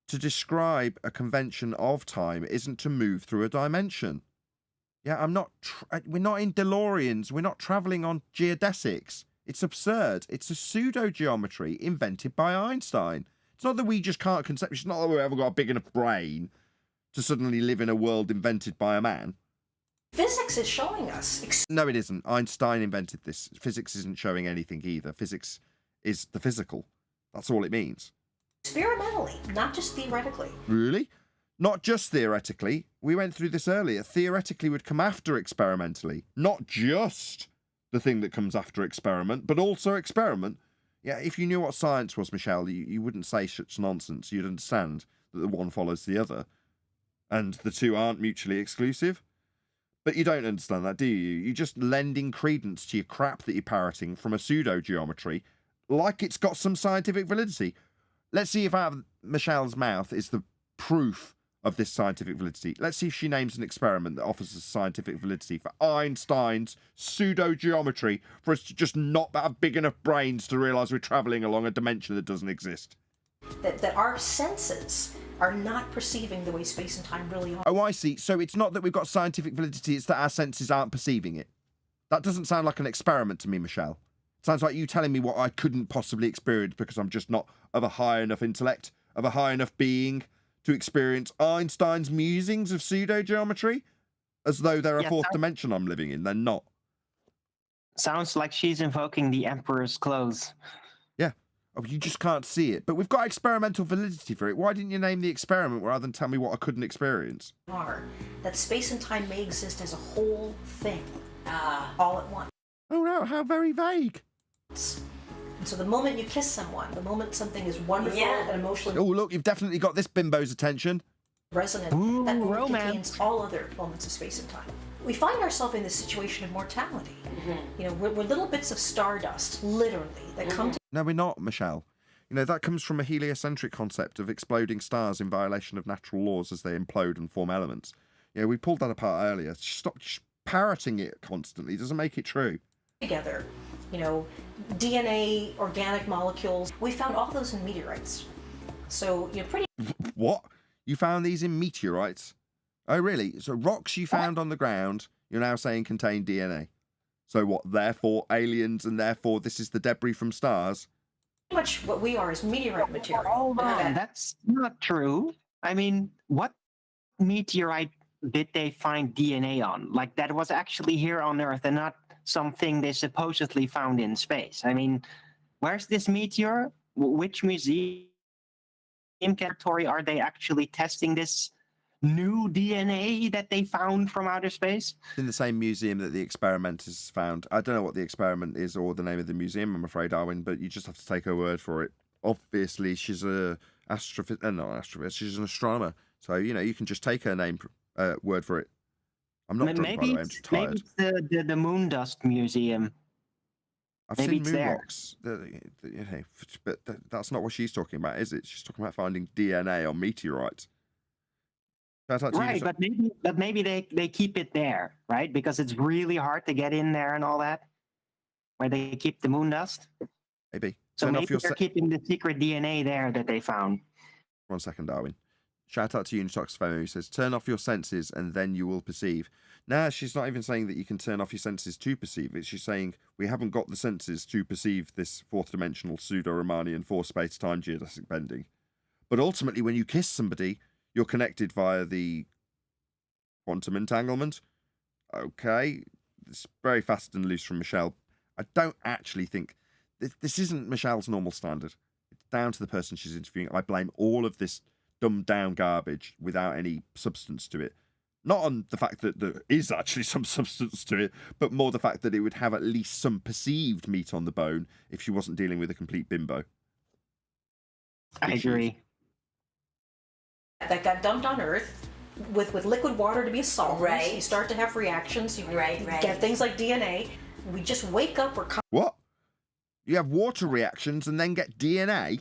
To describe a convention of time isn't to move through a dimension. Yeah, we're not in DeLoreans. We're not traveling on geodesics. It's absurd. It's a pseudo-geometry invented by Einstein. It's not that we just can't concept. It's not that we've ever got a big enough brain to suddenly live in a world invented by a man. Physics is showing us. No, it isn't. Einstein invented this. Physics isn't showing anything either. Physics is the physical. That's all it means. Experimentally, not just theoretically. Really? Not just theoretically. We went through this earlier. Theoretically would come after experimentally. Not just the thing that comes after experiment, but also experiment. Yeah, if you knew what science was, Michelle, you wouldn't say such nonsense. You'd understand that the one follows the other. And the two aren't mutually exclusive. But you don't understand that, do you? You're just lending credence to your crap that you're parroting from a pseudo-geometry like it's got some scientific validity. Let's see if out of Michelle's mouth is the proof of this scientific validity. Let's see if she names an experiment that offers us scientific validity for Einstein's pseudo-geometry, for us to just not have big enough brains to realise we're travelling along a dimension that doesn't exist. That our senses are not perceiving the way space and time really are. Oh, I see. So it's not that we've got scientific validity, it's that our senses aren't perceiving it. That doesn't sound like an experiment to me, Michelle. It sounds like you telling me what I couldn't possibly experience because I'm just not of a high enough intellect, of a high enough being to experience Einstein's musings of pseudo-geometry, as though they're a fourth dimension I'm living in. They're not. Sounds like she's invoking the Emperor's clothes. Yeah. Oh, you just can't see it. But we've got experimental validity for it. Why didn't you name the experiment rather than tell me what I couldn't experience? That space and time may exist as a whole thing, all at once. Oh no, how very vague. And so the moment you kiss someone, the moment something is wonderful and emotionally... Oh, look, you've definitely got this bimbo's attention. ...resonant, that moment contains all other moments of space and time. We find ourselves in this situation of mortality. We're little bits of stardust, literally, that come to... No, we're not, Michelle. That comes from a heliocentric concept of exploding stars in violation of natural laws as they implode and form elements. We pulled that apart earlier. Stop parroting it constantly. It doesn't make it true. Together, DNA, organic molecules. We found all those in meteorites. So, pretty... What? You found these in meteorites? Oh, really? So rocks you found on the ground, you're now saying contain DNA. So what, therefore aliens, and therefore this is the debris from stars? Pretty much what we are is meteorite material. Hold on, that's not true. I mean, what meteorite did they find DNA on? Like that was actually here on Earth and not something they supposedly found in space. I mean, where's this meteor? Which museum category are they actually testing this new DNA that they found from outer space? In the same museum that the experimenters found. I don't know what the experiment is or the name of the museum, I'm afraid, Darwin, but you just have to take her word for it. Obviously, she's not astrophysicist, she's an astronomer. So, you know, you can just take her word for it. I'm not drunk, by the way, I'm just tired. Maybe it's the Moon Dust Museum. I've Maybe seen it's moon there. rocks, but that's not what she's talking about, is it? She's talking about finding DNA on meteorites. Right, but maybe they keep it there, right? Because it's really hard to get in there and all that, where they keep the moon dust. Maybe. So maybe they're keeping the secret DNA there that they found. 1 second, Darwin. Shout out to Unitoxfemo, who says, turn off your senses and then you will perceive. Now, she's not even saying that you can turn off your senses to perceive it. She's saying we haven't got the senses to perceive this fourth-dimensional pseudo-Riemannian four-space-time geodesic bending. But ultimately, when you kiss somebody, you're connected via the quantum entanglement. Okay. It's very fast and loose from Michelle. I don't actually think... This isn't Michelle's normal standard. It's down to the person she's interviewing. I blame all of this dumbed-down garbage without any substance to it. Not on the fact that there is actually some substance to it, but more the fact that it would have at least some perceived meat on the bone if she wasn't dealing with a complete bimbo. I agree. That got dumped on Earth with liquid water to be a solvent. Right. You start to have reactions. You Right. get things like DNA. We just wake up. What? You have water reactions and then get DNA?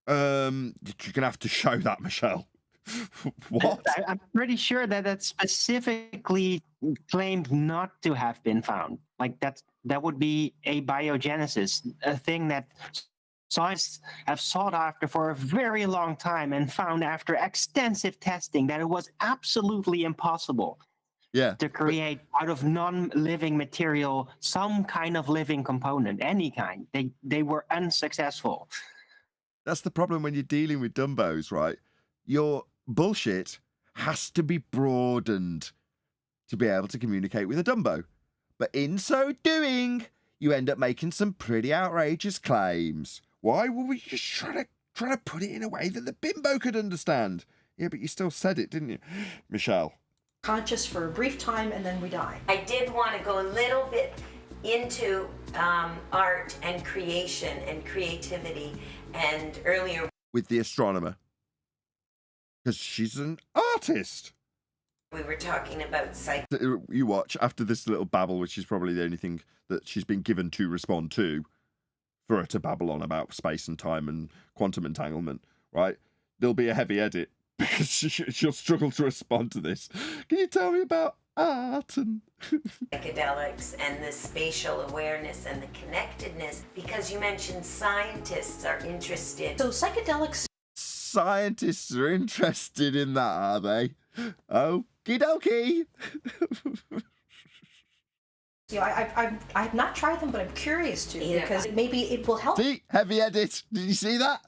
You're going to have to show that, Michelle. What? I'm pretty sure that that's specifically claimed not to have been found. Like that would be abiogenesis, a thing that scientists have sought after for a very long time and found after extensive testing that it was absolutely impossible to create out of non-living material some kind of living component, any kind. They were unsuccessful. That's the problem when you're dealing with Dumbos, right? Your bullshit has to be broadened to be able to communicate with a Dumbo. But in so doing, you end up making some pretty outrageous claims. Why were we just trying to put it in a way that the bimbo could understand? Yeah, but you still said it, didn't you, Michelle? Conscious for a brief time and then we die. I did want to go a little bit into art and creation and creativity, and earlier with the astronomer, because she's an artist. we were talking about You watch after this little babble, which is probably the only thing that she's been given to respond to, for her to babble on about space and time and quantum entanglement, right? There'll be a heavy edit because she'll struggle to respond to this. Can you tell me about art and psychedelics and the spatial awareness and the connectedness? Because you mentioned scientists are interested. So psychedelics. Scientists are interested in that, are they? Okie dokie. You know, I've not tried them, but I'm curious to because maybe it will help. See, heavy edit. Did you see that?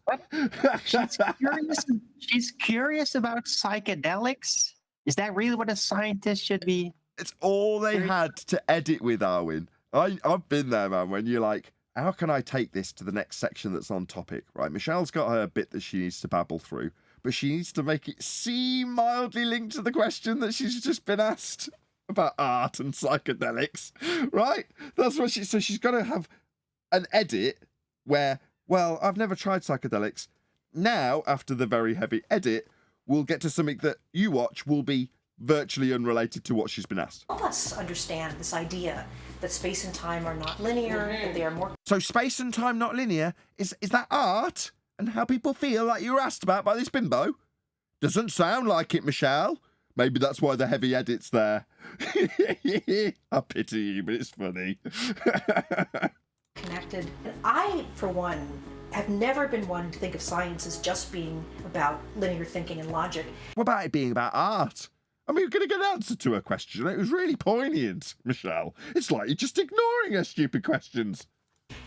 She's curious about psychedelics. Is that really what a scientist should be? It's all they had to edit with, Arwin. I've been there, man, when you're like, how can I take this to the next section that's on topic, right? Michelle's got her bit that she needs to babble through, but she needs to make it seem mildly linked to the question that she's just been asked about art and psychedelics, right? That's what so she's got to have an edit where, well, I've never tried psychedelics. Now, after the very heavy edit, we'll get to something that you watch will be virtually unrelated to what she's been asked. Help us understand this idea that space and time are not linear, that they are more... So space and time not linear, is that art? And how people feel like you were asked about by this bimbo? Doesn't sound like it, Michelle. Maybe that's why the heavy edit's there. I pity you, but it's funny. Connected. And I, for one, have never been one to think of science as just being about linear thinking and logic. What about it being about art? I mean, we're going to get an answer to her question. It was really poignant, Michelle. It's like you're just ignoring her stupid questions.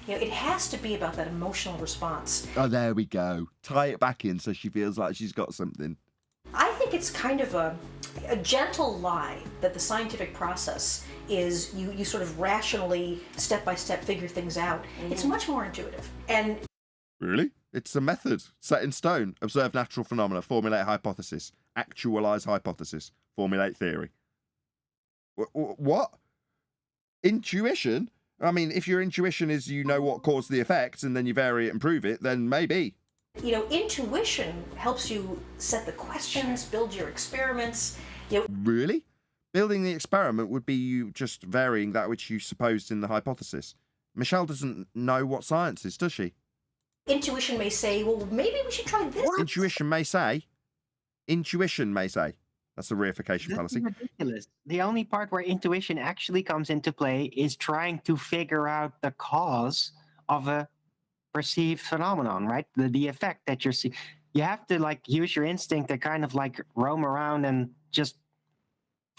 You know, it has to be about that emotional response. Oh, there we go. Tie it back in so she feels like she's got something. I think think it's kind of a gentle lie that the scientific process is you sort of rationally, step by step, figure things out. It's much more intuitive. And Really? It's a method set in stone. Observe natural phenomena, formulate hypothesis, actualize hypothesis, formulate theory. What? Intuition? I mean, if your intuition is you know what caused the effect and then you vary it and prove it, then maybe. you know, intuition helps you set the questions, build your experiments. You know, Really? Building the experiment would be you just varying that which you supposed in the hypothesis. Michelle doesn't know what science is, does she? intuition may say, well, maybe we should try this. Intuition may say. Intuition may say. That's a reification This fallacy. is ridiculous. The only part where intuition actually comes into play is trying to figure out the cause of a perceived phenomenon, right? The effect that you're seeing. You have to like use your instinct to kind of like roam around and just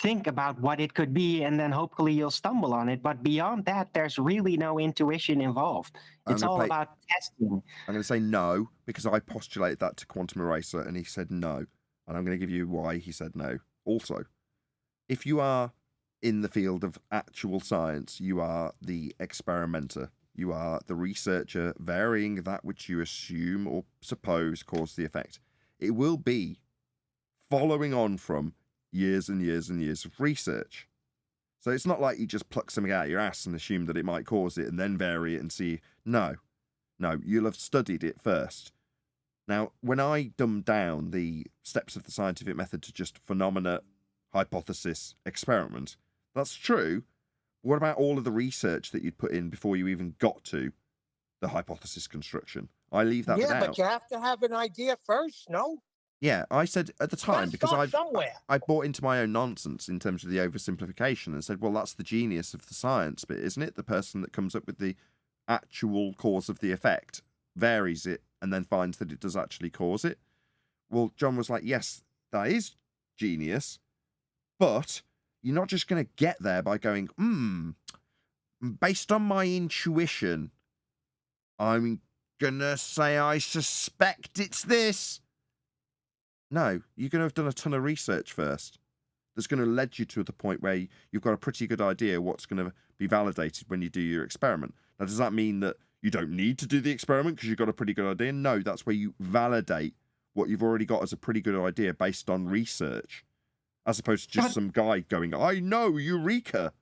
think about what it could be, and then hopefully you'll stumble on it. But beyond that, there's really no intuition involved. It's all about testing. I'm going to say no, because I postulated that to Quantum Eraser, and he said no. And I'm going to give you why he said no. Also, if you are in the field of actual science, you are the experimenter. You are the researcher varying that which you assume or suppose caused the effect. It will be following on from years and years and years of research. So it's not like you just pluck something out of your ass and assume that it might cause it and then vary it and see. No, you'll have studied it first. Now, when I dumb down the steps of the scientific method to just phenomena, hypothesis, experiment, that's true. What about all of the research that you'd put in before you even got to the hypothesis construction? I leave that Yeah, out. but you have to have an idea first, no? Yeah, I said at the time, because somewhere. I bought into my own nonsense in terms of the oversimplification and said, well, that's the genius of the science bit, isn't it? The person that comes up with the actual cause of the effect, varies it, and then finds that it does actually cause it. Well, John was like, yes, that is genius, but you're not just going to get there by going, based on my intuition, I'm going to say I suspect it's this. No, you're going to have done a ton of research first. That's going to lead you to the point where you've got a pretty good idea what's going to be validated when you do your experiment. Now, does that mean that you don't need to do the experiment because you've got a pretty good idea? No, that's where you validate what you've already got as a pretty good idea based on research, as opposed to just some guy going, I know, eureka.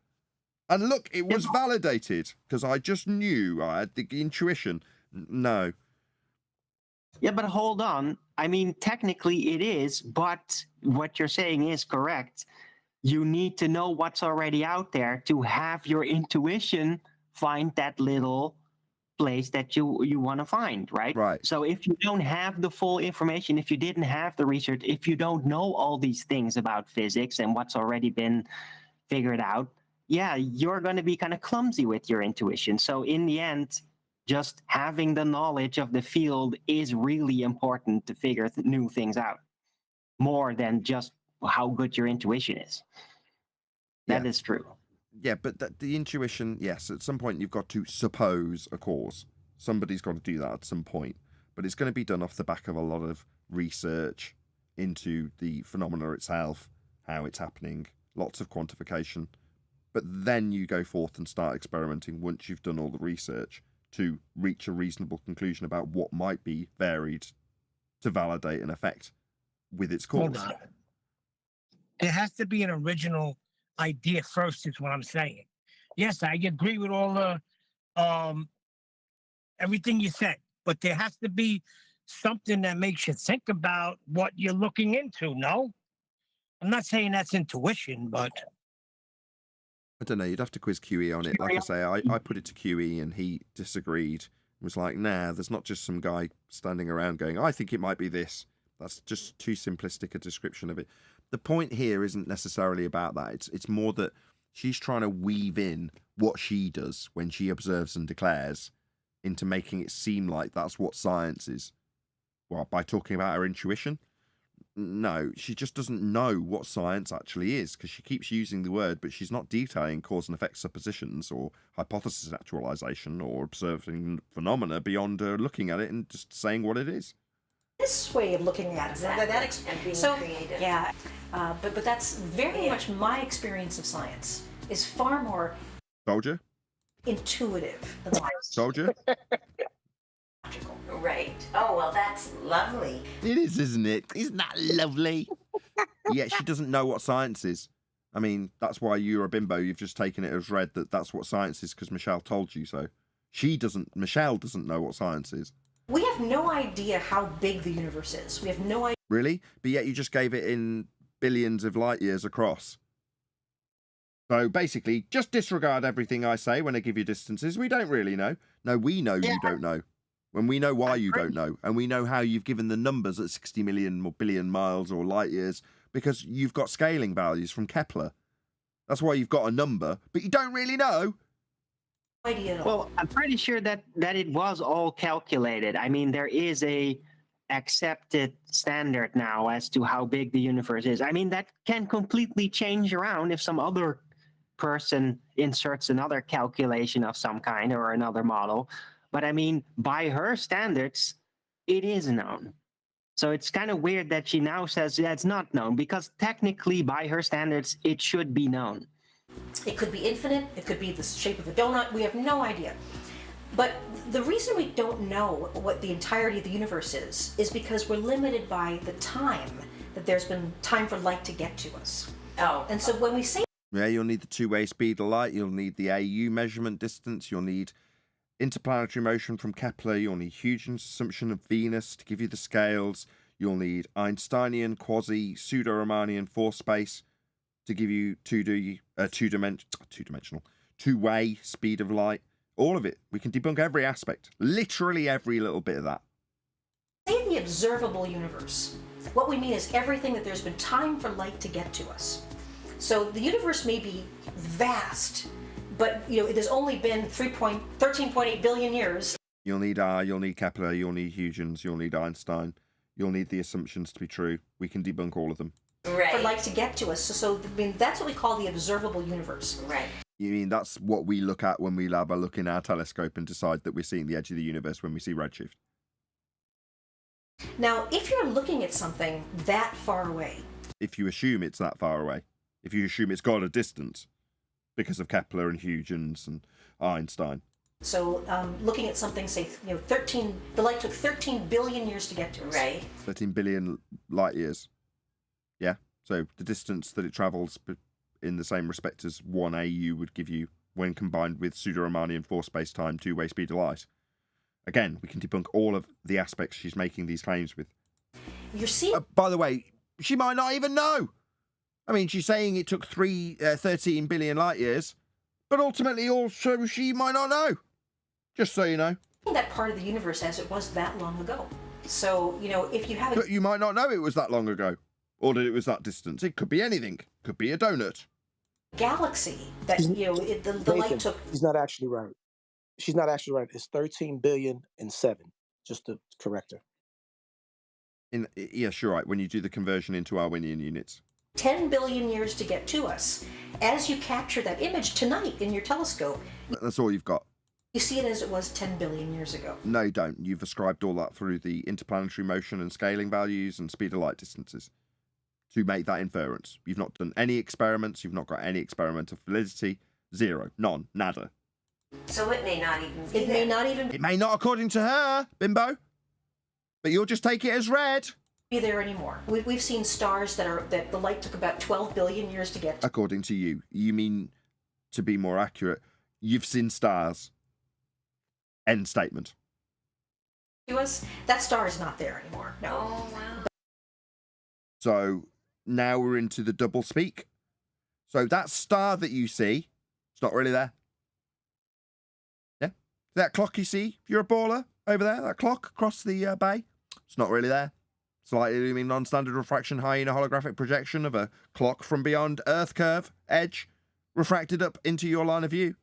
And look, it was validated because I just knew, I had the intuition. No. Yeah, but hold on. I mean, technically it is, but what you're saying is correct. You need to know what's already out there to have your intuition find that little place that you want to find, right? Right. So if you don't have the full information, if you didn't have the research, if you don't know all these things about physics and what's already been figured out, yeah, you're going to be kind of clumsy with your intuition. So in the end, just having the knowledge of the field is really important to figure new things out, more than just how good your intuition is. That is true. Yeah, but the intuition, yes, at some point you've got to suppose a cause. Somebody's got to do that at some point. But it's going to be done off the back of a lot of research into the phenomena itself, how it's happening, lots of quantification. But then you go forth and start experimenting once you've done all the research to reach a reasonable conclusion about what might be varied to validate an effect with its cause. Hold on. It has to be an original idea first, is what I'm saying. Yes, I agree with all the everything you said, but there has to be something that makes you think about what you're looking into, no? I'm not saying that's intuition, but I don't know, you'd have to quiz QE on it. Like I say, I put it to QE and he disagreed. Was like, nah, there's not just some guy standing around going, I think it might be this. That's just too simplistic a description of it. The point here isn't necessarily about that. It's more that she's trying to weave in what she does when she observes and declares into making it seem like that's what science is. Well, by talking about her intuition? No, she just doesn't know what science actually is, because she keeps using the word, but she's not detailing cause and effect suppositions or hypothesis actualization or observing phenomena beyond looking at it and just saying what it is. this way of looking at it. Exactly. And being so, creative. yeah, but that's very much my experience of science is far more Soldier? intuitive than logical. Soldier? Right. Oh, well, that's lovely. It is, isn't it? Isn't that lovely? Yeah, she doesn't know what science is. I mean, that's why you're a bimbo. You've just taken it as read that that's what science is because Michelle told you so. Michelle doesn't know what science is. We have no idea how big the universe is. We have no idea. Really? But yet you just gave it in billions of light years across. So basically, just disregard everything I say when I give you distances. We don't really know. No, we know you don't know. When we know why you don't know, and we know how you've given the numbers at 60 million or billion miles or light years, because you've got scaling values from Kepler. That's why you've got a number, but you don't really know. Idea at all. Well, I'm pretty sure that it was all calculated. I mean, there is a accepted standard now as to how big the universe is. I mean, that can completely change around if some other person inserts another calculation of some kind or another model. But I mean, by her standards, it is known. So it's kind of weird that she now says it's not known, because technically, by her standards, it should be known. It could be infinite. It could be the shape of a donut. We have no idea. But the reason we don't know what the entirety of the universe is because we're limited by the time that there's been time for light to get to us. Oh. And so when we say... Yeah, you'll need the two-way speed of light. You'll need the AU measurement distance. You'll need interplanetary motion from Kepler. You'll need Huygens' assumption of Venus to give you the scales. You'll need Einsteinian, quasi, pseudo-Riemannian force space to give you two-dimensional, two-way speed of light. All of it. We can debunk every aspect. Literally every little bit of that. Say the observable universe. What we mean is everything that there's been time for light to get to us. So the universe may be vast, but there's only been 13.8 billion years. You'll need Kepler, you'll need Huygens, you'll need Einstein, you'll need the assumptions to be true. We can debunk all of them. Right. For light to get to us. So I mean, that's what we call the observable universe. Right. You mean that's what we look at when we have a look in our telescope and decide that we're seeing the edge of the universe when we see redshift? Now, if you're looking at something that far away... If you assume it's that far away. If you assume it's got a distance because of Kepler and Huygens and Einstein. So looking at something, say, the light took 13 billion years to get to us. Right. 13 billion light years. Yeah. So the distance that it travels in the same respect as 1 AU would give you when combined with pseudo-Riemannian force space-time two-way speed of light. Again, we can debunk all of the aspects she's making these claims with. You see? By the way, she might not even know. I mean, she's saying it took 13 billion light years, but ultimately also she might not know. Just so you know. That part of the universe as it was that long ago. So, if you have... You might not know it was that long ago, or that it was that distance. It could be anything. Could be a donut. Galaxy that, the light took... She's not actually right. She's not actually right. It's 13 billion and 7, just to correct her. Yes, you're right, when you do the conversion into Arwinian units. 10 billion years to get to us. As you capture that image tonight in your telescope... That's all you've got. You see it as it was 10 billion years ago. No, you don't. You've ascribed all that through the interplanetary motion and scaling values and speed of light distances to make that inference. You've not done any experiments. You've not got any experimental validity. Zero. None. Nada. So it may not even be It may not even It may not according to her, bimbo. But you'll just take it as read. be there anymore. We've seen stars that the light took about 12 billion years to get to. According to you. You mean, to be more accurate, you've seen stars. End statement. To us, that star is not there anymore. No. Oh, wow. So now we're into the double speak. So that star that you see, it's not really there. Yeah? That clock you see, if you're a baller over there, that clock across the bay, it's not really there. Slightly looming non-standard refraction hyena holographic projection of a clock from beyond Earth curve, edge, refracted up into your line of view.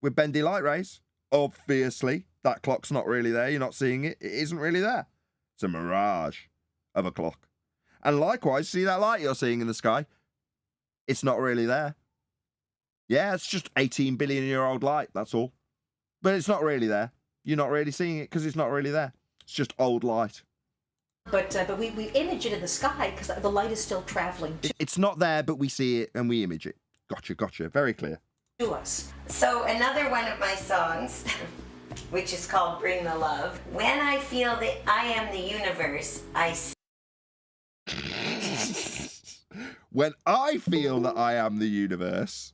With bendy light rays, obviously, that clock's not really there. You're not seeing it. It isn't really there. It's a mirage of a clock. And likewise, see that light you're seeing in the sky? It's not really there. Yeah, it's just 18 billion year old light, that's all. But it's not really there. You're not really seeing it because it's not really there. It's just old light. But we image it in the sky because the light is still traveling It's not there, but we see it and we image it. Gotcha. Very clear. to us. So another one of my songs, which is called Bring the Love. When I feel that I am the universe, I When I feel that I am the universe.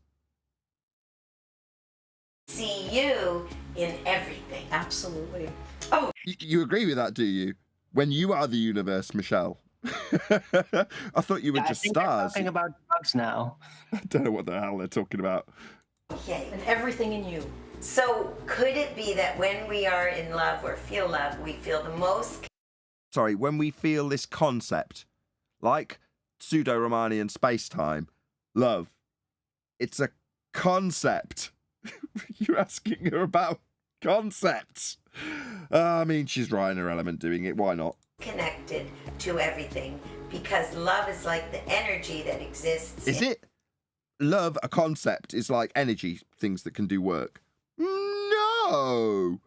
see you in everything. Absolutely. Oh, You agree with that, do you? When you are the universe, Michelle. I thought you were I just think they're stars. talking about drugs now. I don't know what the hell they're talking about. okay. And everything in you. So could it be that when we are in love or feel love, we feel the most Sorry, when we feel this concept, like pseudo-Riemannian space-time, love, it's a concept. You're asking her about concepts. I mean, she's right in her element doing it. Why not? connected to everything? Because love is like the energy that exists. Is it? Love, a concept, is like energy, things that can do work. No!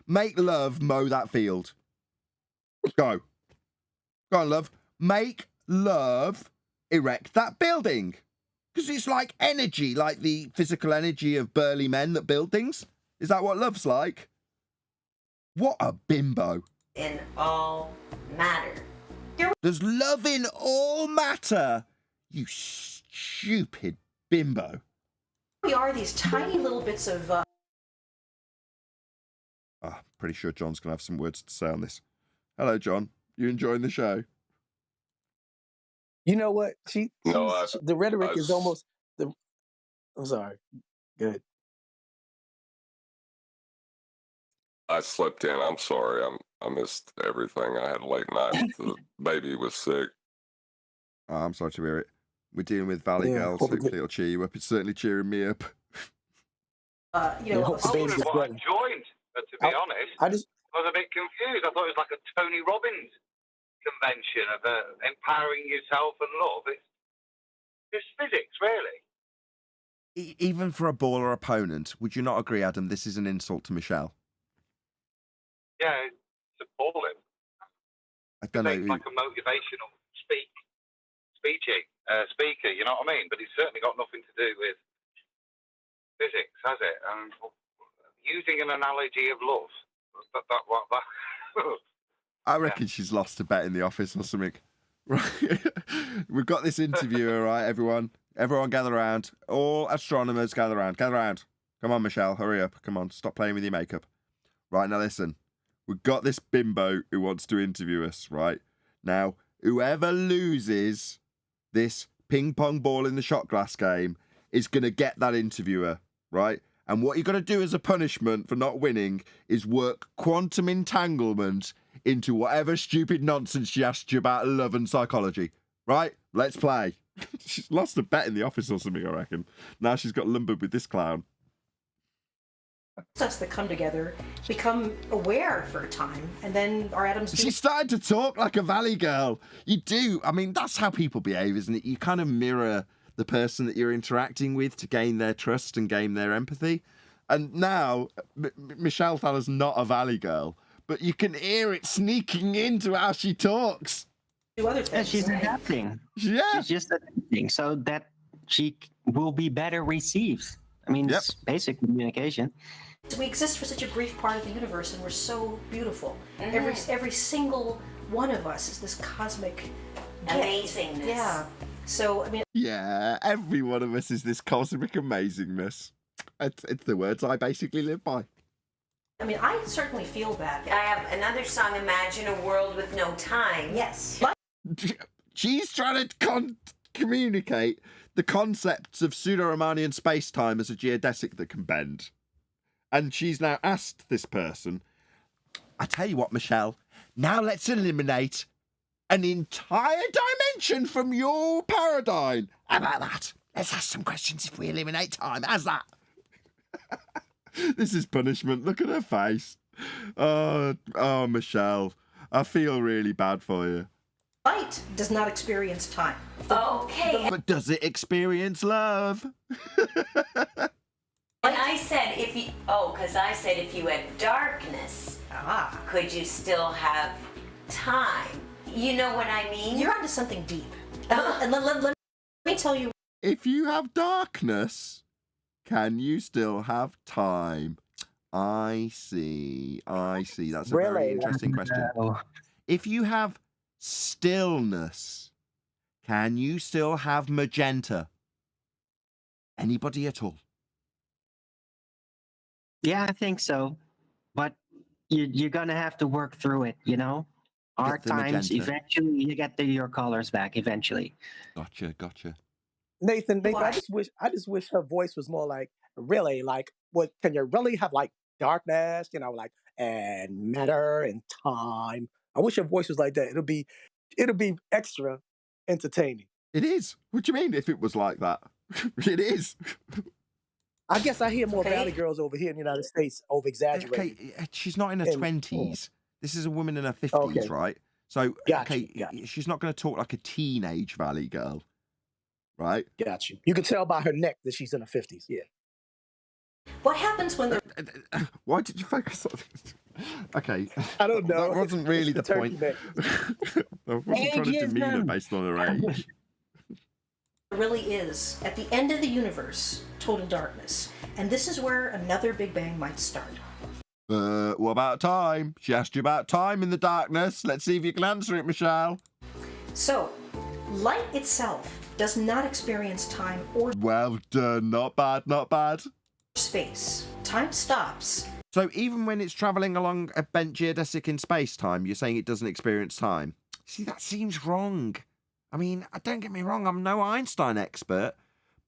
Make love mow that field. Go. Go on, love. Make love erect that building. Because it's like energy, like the physical energy of burly men that build things. Is that what love's like? What a bimbo. In all matter. There's love in all matter. You stupid bimbo. We are these tiny little bits of Pretty sure John's going to have some words to say on this. Hello, John. You enjoying the show? You know what? No, The rhetoric I- is almost the. I'm sorry. Good. I slept in. I'm sorry. I missed everything. I had a late night. The baby was sick. Oh, I'm sorry to hear it. We're dealing with Valley Yeah, Girls. hope it Hopefully it'll cheer you up. It's certainly cheering me up. Yeah, hope the I baby would have gets quite better. enjoyed, but to be honest, I just I was a bit confused. I thought it was like a Tony Robbins convention of empowering yourself and love. It's physics, really. Even for a baller opponent, would you not agree, Adam? This is an insult to Michelle. Yeah, it's appalling. I don't know. It's like a motivational speaker, you know what I mean? But it's certainly got nothing to do with physics, has it? And using an analogy of love. I reckon she's lost a bet in the office or something. Right. We've got this interview, all right, everyone. Everyone gather around. All astronomers gather around. Gather around. Come on, Michelle. Hurry up. Come on. Stop playing with your makeup. Right, now listen. We've got this bimbo who wants to interview us, right? Now, whoever loses this ping pong ball in the shot glass game is going to get that interviewer, right? And what you're going to do as a punishment for not winning is work quantum entanglement into whatever stupid nonsense she asked you about love and psychology, right? Let's play. She's lost a bet in the office or something, I reckon. Now she's got lumbered with this clown. us that come together, become aware for a time, and then our atoms do. She's starting to talk like a Valley girl. You do. I mean, that's how people behave, isn't it? You kind of mirror the person that you're interacting with to gain their trust and gain their empathy. And now, Michelle Thaller's not a Valley girl, but you can hear it sneaking into how she talks. do other Yeah, things. she's adapting. Yeah. She's just adapting so that she will be better received. I mean, Yep. it's basic communication. We exist for such a brief part of the universe, and we're so beautiful. Every single one of us is this cosmic gift. Amazingness. Yeah. So I mean, Yeah, every one of us is this cosmic amazingness. It's the words I basically live by. I certainly feel that. I have another song, Imagine a World with No Time. Yes. She's trying to communicate the concepts of pseudo-Riemannian space-time as a geodesic that can bend. And she's now asked this person, I tell you what, Michelle, now let's eliminate an entire dimension from your paradigm. How about that? Let's ask some questions if we eliminate time. How's that? This is punishment. Look at her face. Oh, Michelle, I feel really bad for you. Light does not experience time. Okay. But does it experience love? And I said if you had darkness, could you still have time? You know what I mean? You're onto something deep. And let me tell you. If you have darkness, can you still have time? I see. That's a very interesting question. If you have stillness, can you still have magenta? Anybody at all? Yeah, I think so. But you're going to have to work through it, you know? Hard the times, magenta. eventually you get your colors back, eventually. Gotcha. Nathan, I just wish her voice was more like, really, like, what can you really have, like, darkness, you know, like, and matter and time. I wish her voice was like that. It'll be extra entertaining. It is. What do you mean if it was like that? It is. I guess I hear more Valley girls over here in the United States over exaggerated. Okay, she's not in her 20s. This is a woman in her 50s, right? So, Gotcha. She's not going to talk like a teenage Valley girl, right? Got you. You can tell by her neck that she's in her 50s, yeah. What happens when they're... Why did you focus on this? Okay. I don't know. That wasn't really the point. I wasn't trying to demean her based on her age. really is, at the end of the universe, total darkness. And this is where another Big Bang might start. What about time? She asked you about time in the darkness. Let's see if you can answer it, Michelle. So, light itself does not experience time or... Well done. Not bad. ...space. Time stops. So even when it's travelling along a bent geodesic in space-time, you're saying it doesn't experience time? See, that seems wrong. I mean, don't get me wrong, I'm no Einstein expert,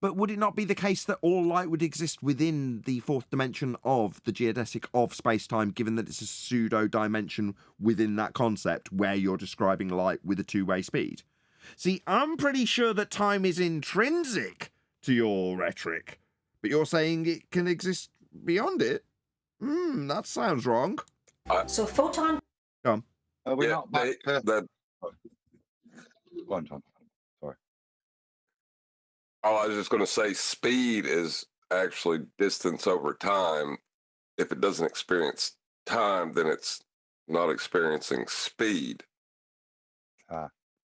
but would it not be the case that all light would exist within the fourth dimension of the geodesic of space-time, given that it's a pseudo-dimension within that concept where you're describing light with a two-way speed? See, I'm pretty sure that time is intrinsic to your rhetoric, but you're saying it can exist beyond it? That sounds wrong. So photon... Come. Are we not back to... That... Go on, Tom. Sorry. Oh, I was just going to say speed is actually distance over time. If it doesn't experience time, then it's not experiencing speed.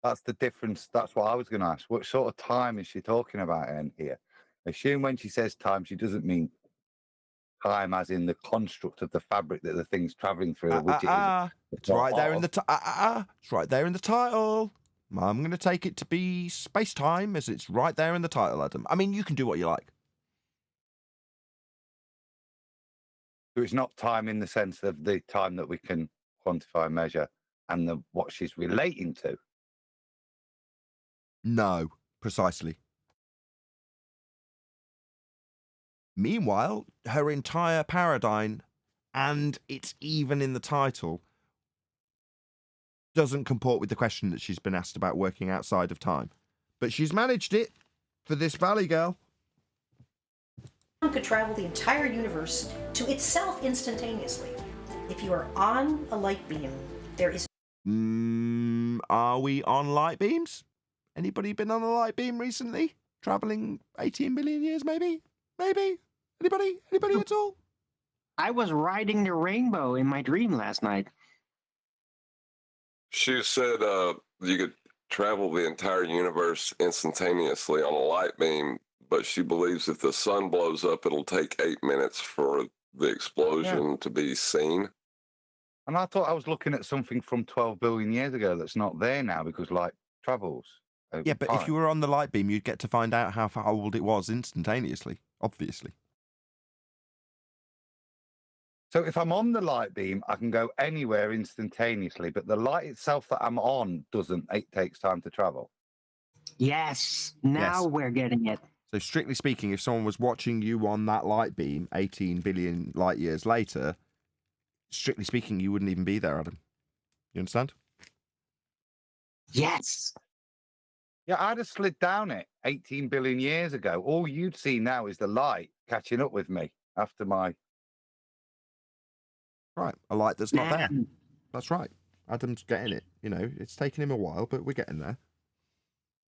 That's the difference. That's what I was going to ask. What sort of time is she talking about in here? Assume when she says time, she doesn't mean time as in the construct of the fabric that the thing's traveling through, which it is. It's right there in the it's right there in the title. I'm going to take it to be space-time, as it's right there in the title, Adam. I mean, you can do what you like. So it's not time in the sense of the time that we can quantify, measure, and what she's relating to. No, precisely. Meanwhile, her entire paradigm, and it's even in the title, doesn't comport with the question that she's been asked about working outside of time. But she's managed it for this Valley girl. Could travel the entire universe to itself instantaneously. If you are on a light beam, there is... Are we on light beams? Anybody been on a light beam recently? Travelling 18 billion years, maybe? Maybe? Anybody at all? I was riding the rainbow in my dream last night. She said you could travel the entire universe instantaneously on a light beam, but she believes if the sun blows up, it'll take 8 minutes for the explosion to be seen. And I thought I was looking at something from 12 billion years ago that's not there now because light travels. Yeah, but if you were on the light beam, you'd get to find out how old it was instantaneously, obviously. So if I'm on the light beam, I can go anywhere instantaneously, but the light itself that I'm on doesn't. It takes time to travel. Yes, now we're getting it. So strictly speaking, if someone was watching you on that light beam 18 billion light years later, strictly speaking, you wouldn't even be there, Adam. You understand? Yes. Yeah, I'd have slid down it 18 billion years ago. All you'd see now is the light catching up with me after my... Right, a light that's not there. That's right. Adam's getting it. You know, it's taken him a while, but we're getting there.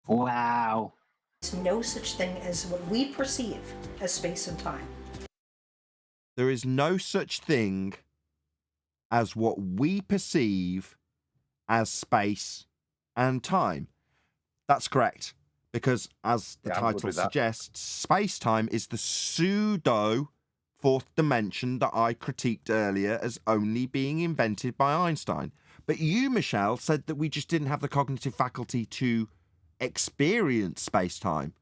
Wow. There's no such thing as what we perceive as space and time. There is no such thing as what we perceive as space and time. That's correct, because as the Yeah, I'm good title with that. suggests, space-time is the pseudo fourth dimension that I critiqued earlier as only being invented by Einstein. But you, Michelle, said that we just didn't have the cognitive faculty to experience space-time.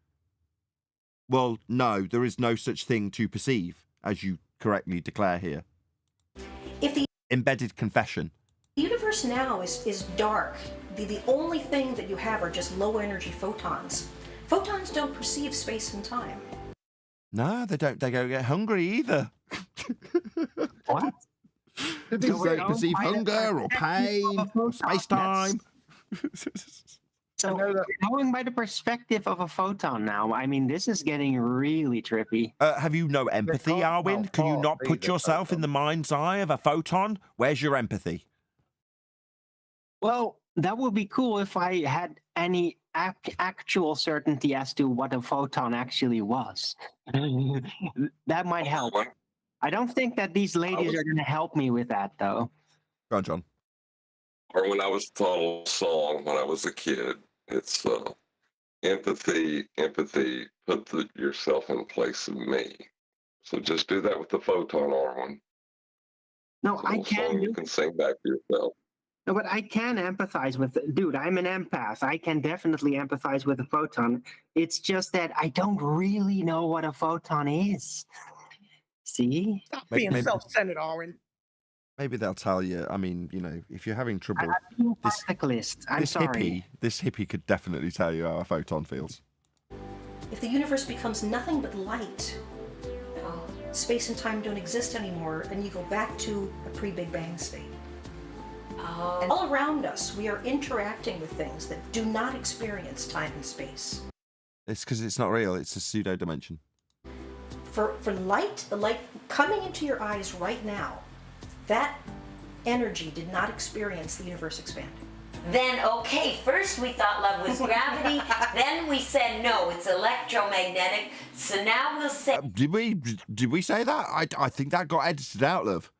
Well, no, there is no such thing to perceive, as you correctly declare here. If the Embedded confession. universe now is dark, the only thing that you have are just low energy photons. Photons don't perceive space and time. No, they don't. They don't get hungry either. What? They don't perceive hunger or pain or space-time. So we're going by the perspective of a photon now. I mean, this is getting really trippy. Have you no empathy, can't Arwin? not Can you part not be put the yourself in photon. the mind's eye of a photon? Where's your empathy? Well, that would be cool if I had any actual certainty as to what a photon actually was. That might help. I don't think that these ladies are going to help me with that, though. Go on, John. Or when I was taught a song when I was a kid, it's empathy, put yourself in place of me. So just do that with the photon, Arwen. No, I Song can. you can sing back to yourself. No, but I can empathize with, dude, I'm an empath. I can definitely empathize with a photon. It's just that I don't really know what a photon is. See? Stop Maybe- being self-centered, Oren. Maybe they'll tell you. I mean, you know, if you're having trouble, I'm being practicalist. I'm sorry. This hippie could definitely tell you how a photon feels. If the universe becomes nothing but light, space and time don't exist anymore, and you go back to a pre-Big Bang state. And all around us, we are interacting with things that do not experience time and space. It's because it's not real. It's a pseudo dimension. For light, the light coming into your eyes right now, that energy did not experience the universe expanding. Then, okay, first we thought love was gravity, then we said no, it's electromagnetic, so now we'll say Did we say that? I think that got edited out, love.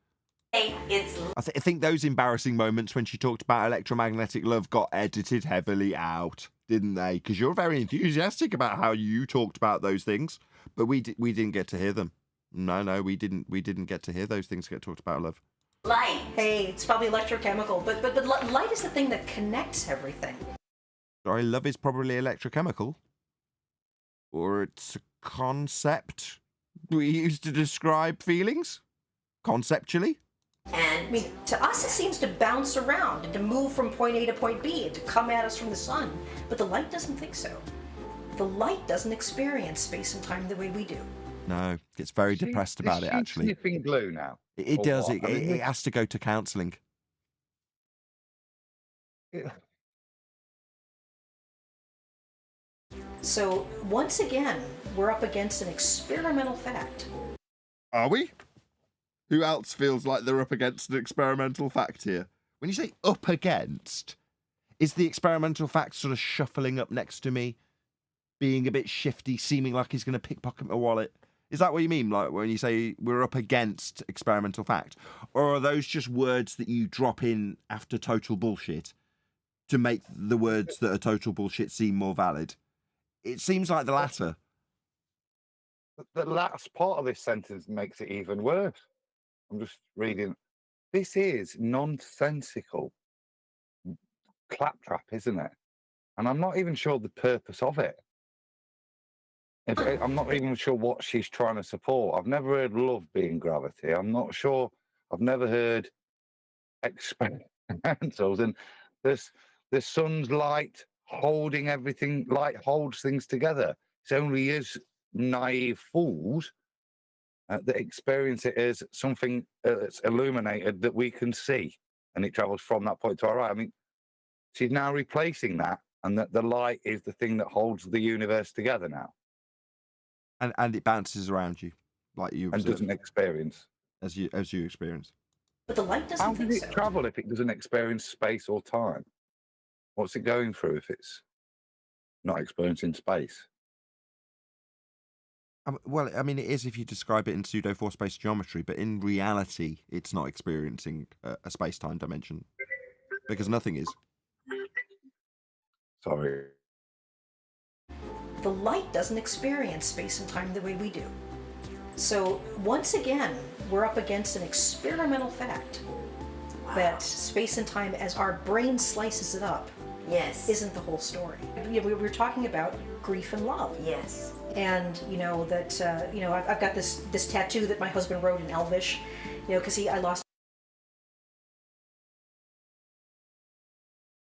it's I think those embarrassing moments when she talked about electromagnetic love got edited heavily out, didn't they? Because you're very enthusiastic about how you talked about those things, but we didn't get to hear them. No, we didn't get to hear those things get talked about, love. light. Hey, it's probably electrochemical, but light is the thing that connects everything. Sorry, love is probably electrochemical, or it's a concept we use to describe feelings, conceptually. I mean, to us it seems to bounce around and to move from point A to point B and to come at us from the sun, but the light doesn't think so. The light doesn't experience space and time the way we do. No, gets very depressed about it, actually. Sniffing glue now. It Or does. what? I mean, It has to go to counselling. So, once again, we're up against an experimental fact. Are we? Who else feels like they're up against an experimental fact here? When you say up against, is the experimental fact sort of shuffling up next to me, being a bit shifty, seeming like he's going to pickpocket my wallet? Is that what you mean, like when you say we're up against experimental fact? Or are those just words that you drop in after total bullshit to make the words that are total bullshit seem more valid? It seems like the latter. The last part of this sentence makes it even worse. I'm just reading. This is nonsensical claptrap, isn't it? And I'm not even sure the purpose of it. I'm not even sure what she's trying to support. I've never heard love being gravity. I'm not sure. I've never heard experimentals. And the sun's light holding everything. Light holds things together. It's only us naive fools that experience it as something that's illuminated that we can see, and it travels from that point to our right. I mean, she's now replacing that, and that the light is the thing that holds the universe together now. And it bounces around you, like you and doesn't experience as you experience. But the light doesn't How think does it so. travel if it doesn't experience space or time? What's it going through if it's not experiencing space? Well, I mean, it is if you describe it in pseudo four-space geometry, but in reality, it's not experiencing a space-time dimension because nothing is. Sorry. The light doesn't experience space and time the way we do. So once again, we're up against an experimental fact that space and time, as our brain slices it up, Yes. isn't the whole story. We were talking about grief and love. Yes. And that I've got this tattoo that my husband wrote in Elvish, because I lost.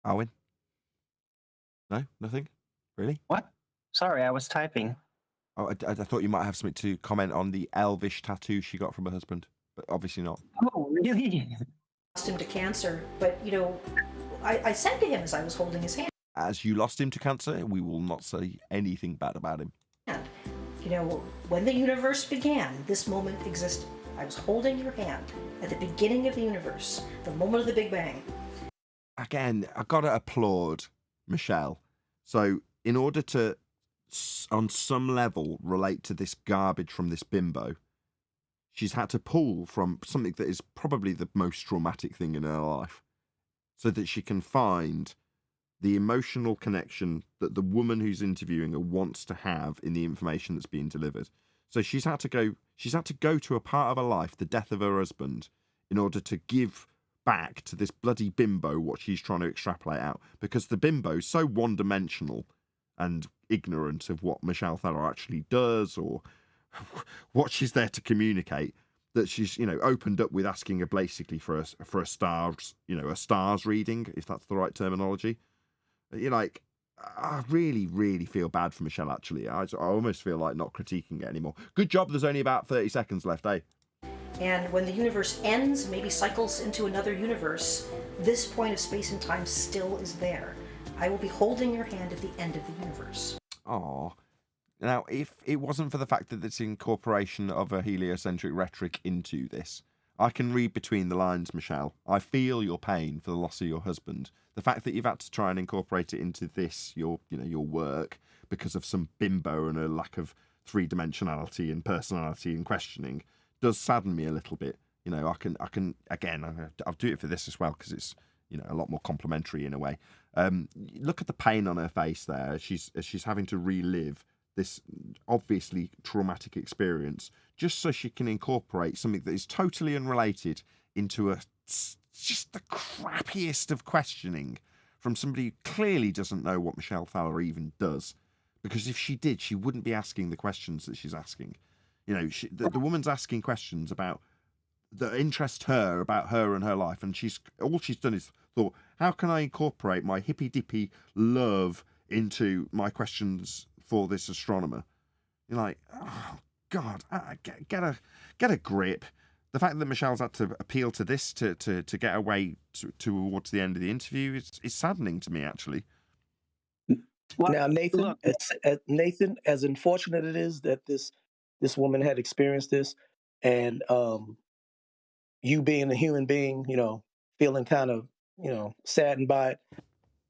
Arwen? No, nothing. Really? What? Sorry, I was typing. Oh, I thought you might have something to comment on the Elvish tattoo she got from her husband, but obviously not. Oh, really? Lost him to cancer, but I said to him as I was holding his hand. As you lost him to cancer, we will not say anything bad about him. When the universe began, this moment existed. I was holding your hand at the beginning of the universe, the moment of the Big Bang. Again, I gotta applaud Michelle. So, in order to, on some level, relate to this garbage from this bimbo, she's had to pull from something that is probably the most traumatic thing in her life, so that she can find the emotional connection that the woman who's interviewing her wants to have in the information that's being delivered. So she's had to go to a part of her life, the death of her husband, in order to give back to this bloody bimbo what she's trying to extrapolate out, because the bimbo's so one-dimensional and ignorant of what Michelle Thaler actually does or what she's there to communicate, that she's opened up with asking her basically for a stars a stars reading, if that's the right terminology. I really, really feel bad for Michelle, actually. I almost feel like not critiquing it anymore. Good job, there's only about 30 seconds left, eh? And when the universe ends, maybe cycles into another universe, this point of space and time still is there. I will be holding your hand at the end of the universe. Aww. Now, if it wasn't for the fact that it's incorporation of a heliocentric rhetoric into this, I can read between the lines, Michelle. I feel your pain for the loss of your husband. The fact that you've had to try and incorporate it into this, your work, because of some bimbo and a lack of three-dimensionality and personality and questioning, does sadden me a little bit. I can again, I'll do it for this as well, because it's a lot more complimentary in a way. Look at the pain on her face there. She's having to relive this obviously traumatic experience just so she can incorporate something that is totally unrelated into just the crappiest of questioning from somebody who clearly doesn't know what Michelle Thaler even does. Because if she did, she wouldn't be asking the questions that she's asking. The woman's asking questions about that interest her, about her and her life, and all she's done is thought, how can I incorporate my hippy dippy love into my questions for this astronomer? You're like, oh God, get a grip. The fact that Michelle's had to appeal to this to get away towards the end of the interview is saddening to me, actually. Now, Nathan, as unfortunate it is that this woman had experienced this, and you being a human being, feeling kind of, saddened by it,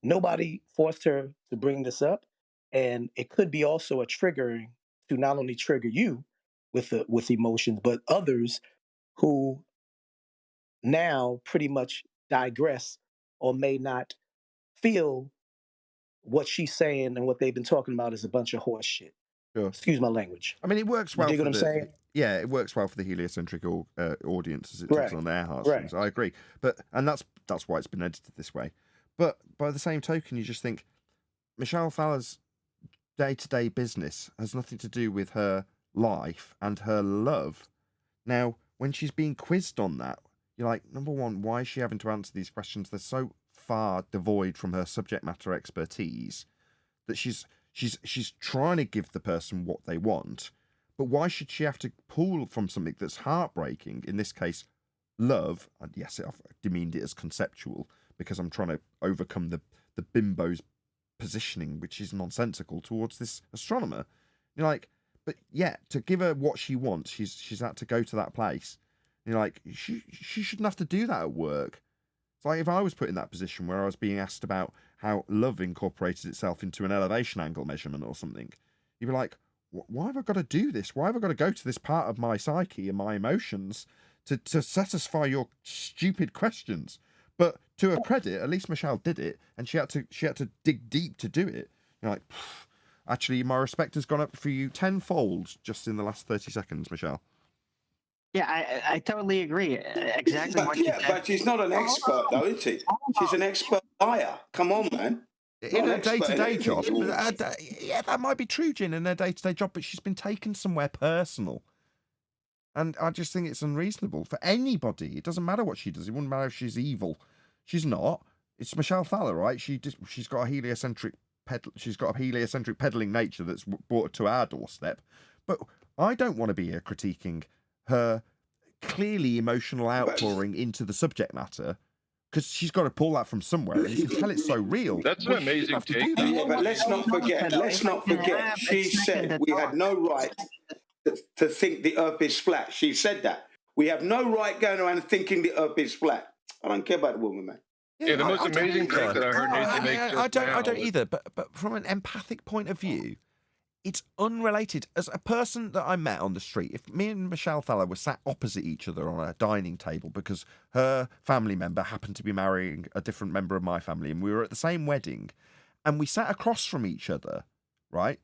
nobody forced her to bring this up, and it could be also a triggering to not only trigger you with emotions, but others who now pretty much digress or may not feel what she's saying and what they've been talking about is a bunch of horse shit. Sure. Excuse my language. I mean, it works well. You dig what I'm saying? Yeah, it works well for the heliocentric audience as it tugs on their heartstrings. I agree, and that's why it's been edited this way. But by the same token, you just think Michelle Thaler's day-to-day business has nothing to do with her life and her love. Now, when she's being quizzed on that, you're like, number one, why is she having to answer these questions? They're so far devoid from her subject matter expertise that she's trying to give the person what they want. But why should she have to pull from something that's heartbreaking? In this case, love. And yes, I've demeaned it as conceptual because I'm trying to overcome the bimbo's positioning, which is nonsensical towards this astronomer. You're like, but yeah, to give her what she wants, she's had to go to that place. You're like, she shouldn't have to do that at work. It's like if I was put in that position where I was being asked about how love incorporated itself into an elevation angle measurement or something, you'd be like, why have I got to do this? Why have I got to go to this part of my psyche and my emotions to satisfy your stupid questions? But to her credit, at least Michelle did it, and she had to dig deep to do it. You're like, actually, my respect has gone up for you tenfold just in the last 30 seconds, Michelle. Yeah, I totally agree. Exactly what you said. But she's not an expert, though, is she? She's an expert liar. Come on, man. In her day-to-day job, yeah, that might be true, Jin, in her day-to-day job, but she's been taken somewhere personal. And I just think it's unreasonable for anybody. It doesn't matter what she does. It wouldn't matter if she's evil. She's not. It's Michelle Thaler, right? She's got a heliocentric peddling nature that's brought her to our doorstep. But I don't want to be here critiquing her clearly emotional outpouring into the subject matter, because she's got to pull that from somewhere, and you can tell it's so real. That's an amazing take. Yeah, but let's not forget, she said we had no right to think the earth is flat. She said that. We have no right going around thinking the earth is flat. I don't care about the woman, man. Yeah, the most amazing take that I heard Nathan make. I don't either, but from an empathic point of view, it's unrelated. As a person that I met on the street, if me and Michelle Thaler were sat opposite each other on a dining table because her family member happened to be marrying a different member of my family, and we were at the same wedding, and we sat across from each other, right?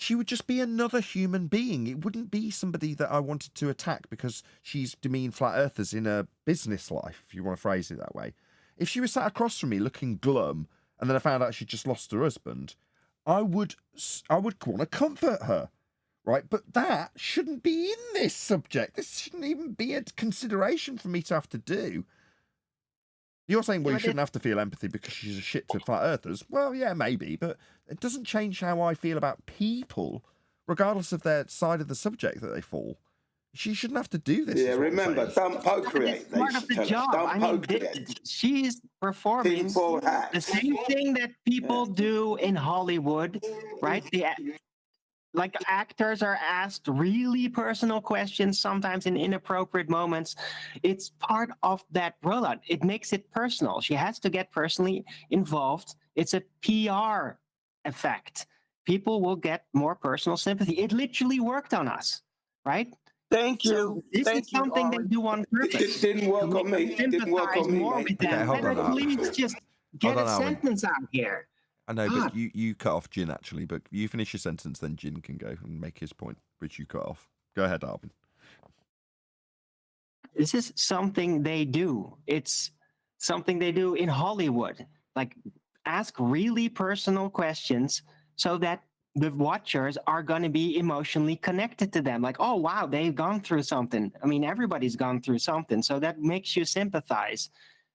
She would just be another human being. It wouldn't be somebody that I wanted to attack because she's demeaned flat earthers in her business life, if you want to phrase it that way. If she was sat across from me looking glum, and then I found out she'd just lost her husband, I would want to comfort her, right? But that shouldn't be in this subject. This shouldn't even be a consideration for me to have to do. You're saying, well, you shouldn't have to feel empathy because she's a shit to flat earthers. Well, yeah, maybe, but it doesn't change how I feel about people, regardless of their side of the subject that they fall. She shouldn't have to do this. Yeah, remember, don't procreate. Part of the job. I mean, she's performing the same thing that people do in Hollywood, right? Like actors are asked really personal questions, sometimes in inappropriate moments. It's part of that rollout. It makes it personal. She has to get personally involved. It's a PR effect. People will get more personal sympathy. It literally worked on us, right? Thank you. So this is something they do on purpose. It didn't work on me. It didn't work on me, mate. Okay, hold on. Please just get a sentence out here. I know, but you cut off Jin, actually, but you finish your sentence, then Jin can go and make his point, which you cut off. Go ahead, Arvin. This is something they do. It's something they do in Hollywood. Like, ask really personal questions so that the watchers are going to be emotionally connected to them. Like, oh, wow, they've gone through something. I mean, everybody's gone through something. So that makes you sympathize.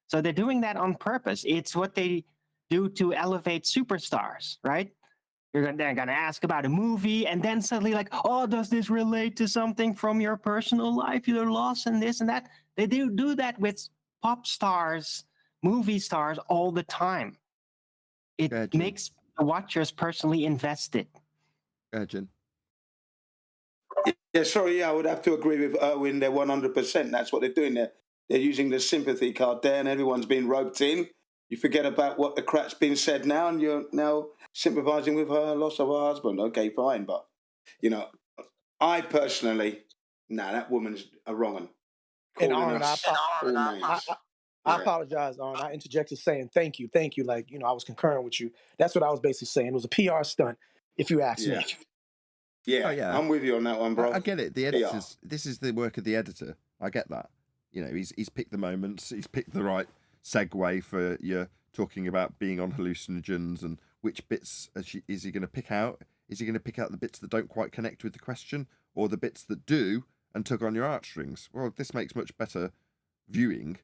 So they're doing that on purpose. It's what they do to elevate superstars, right? They're going to ask about a movie, and then suddenly like, oh, does this relate to something from your personal life, your loss and this and that? They do that with pop stars, movie stars all the time. It makes the watchers personally invested. Jin. Yeah, sorry, I would have to agree with Erwin. They're 100%. That's what they're doing there. They're using the sympathy card there, and everyone's been roped in. You forget about what the crap's been said now, and you're now sympathising with her loss of her husband. Okay, fine, but I personally, that woman's a wrong one. And Arn, I apologize, Arn. I interjected saying thank you. Like, I was concurring with you. That's what I was basically saying. It was a PR stunt, if you ask me. Yeah, I'm with you on that one, bro. I get it. The editors. This is the work of the editor. I get that. He's picked the moments. He's picked the right segue for you talking about being on hallucinogens and which bits is he going to pick out? Is he going to pick out the bits that don't quite connect with the question, or the bits that do and tug on your heartstrings? Well, this makes much better viewing.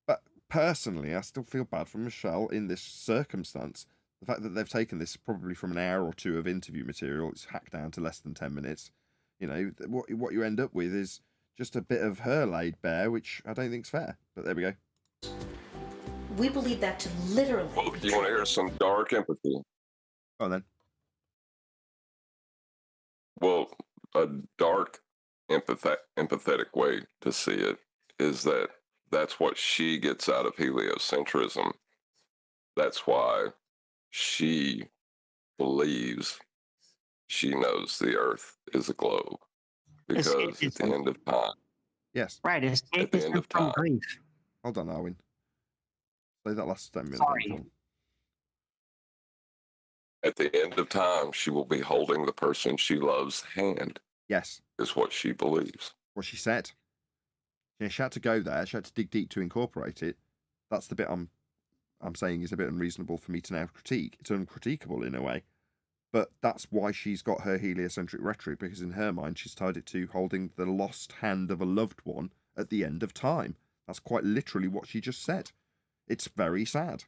But personally, I still feel bad for Michelle in this circumstance. The fact that they've taken this probably from an hour or two of interview material, it's hacked down to less than 10 minutes. What you end up with is just a bit of her laid bare, which I don't think's fair. But there we go. We believe that to literally. Well, if you want to hear some dark empathy. Oh, then. Well, a dark empathetic way to see it is that that's what she gets out of heliocentrism. That's why she believes she knows the Earth is a globe. Because at the end of time. Yes. Right. At the end of time. Hold on, Arwin. Say that last statement. Sorry. At the end of time, she will be holding the person she loves' hand. Yes. Is what she believes. What she said. Yeah, she had to go there. She had to dig deep to incorporate it. That's the bit I'm saying is a bit unreasonable for me to now critique. It's uncritiquable in a way. But that's why she's got her heliocentric rhetoric, because in her mind she's tied it to holding the lost hand of a loved one at the end of time. That's quite literally what she just said. It's very sad.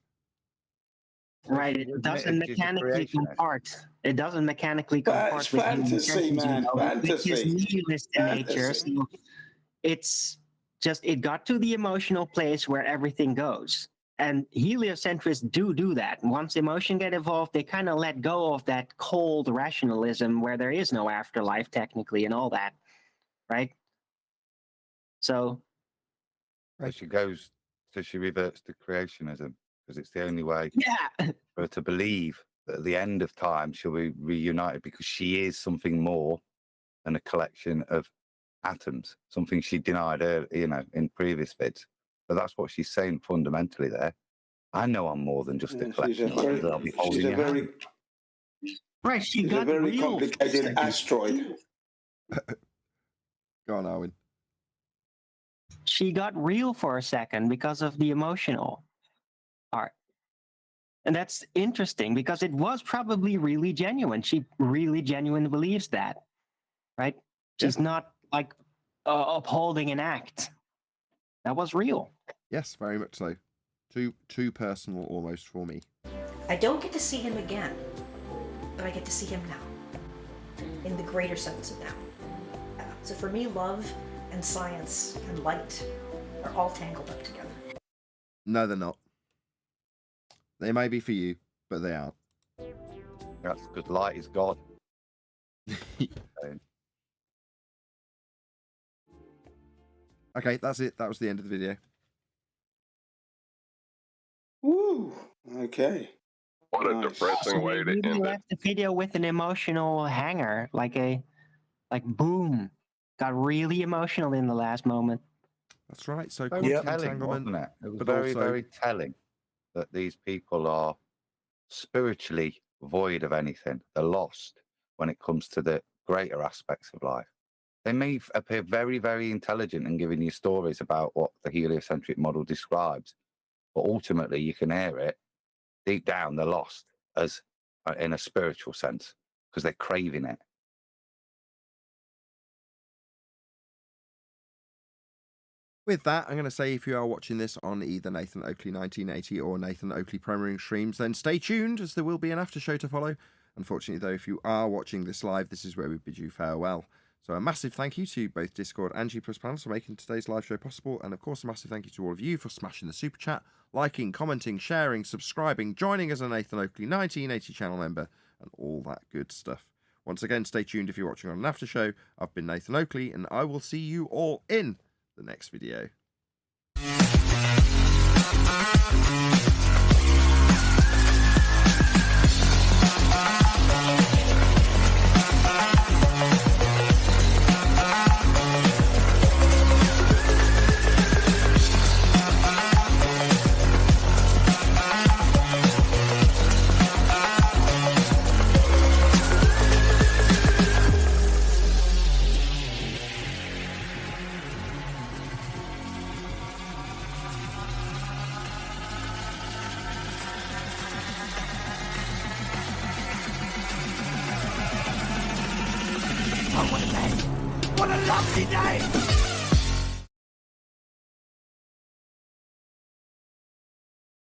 Right, it doesn't mechanically comport. It doesn't mechanically comport with fantasy, man. Fantasy. Which is nihilist in nature. So it's just, it got to the emotional place where everything goes. And heliocentrists do that. Once emotion get evolved, they kind of let go of that cold rationalism where there is no afterlife technically and all that, right? So she goes, so she reverts to creationism because it's the only way for her to believe that at the end of time she'll be reunited, because she is something more than a collection of atoms, something she denied earlier, in previous vids. But that's what she's saying fundamentally there. I know I'm more than just a collection of atoms. I'll be holding your hand. Right, she's a very complicated asteroid. Go on, Owen. She got real for a second because of the emotional part. And that's interesting because it was probably really genuine. She really genuinely believes that, right? She's not like upholding an act. That was real. Yes, very much so. Too personal almost for me. I don't get to see him again, but I get to see him now, in the greater sense of now. So for me, love and science and light are all tangled up together. No, they're not. They may be for you, but they aren't. That's because light is God. Okay, that's it. That was the end of the video. Woo! Okay. What a depressing way to end it. Left the video with an emotional hanger, like boom, got really emotional in the last moment. That's right. So very telling, wasn't it? It was very telling that these people are spiritually void of anything. They're lost when it comes to the greater aspects of life. They may appear very, very intelligent in giving you stories about what the heliocentric model describes, but ultimately you can hear it deep down. They're lost as in a spiritual sense because they're craving it. With that, I'm going to say if you are watching this on either Nathan Oakley 1980 or Nathan Oakley premiering streams, then stay tuned as there will be an after show to follow. Unfortunately, though, if you are watching this live, this is where we bid you farewell. So a massive thank you to both Discord and G+ panels for making today's live show possible. And of course, a massive thank you to all of you for smashing the super chat, liking, commenting, sharing, subscribing, joining as a Nathan Oakley 1980 channel member, and all that good stuff. Once again, stay tuned if you're watching on an after show. I've been Nathan Oakley, and I will see you all in the next video. What a lovely day!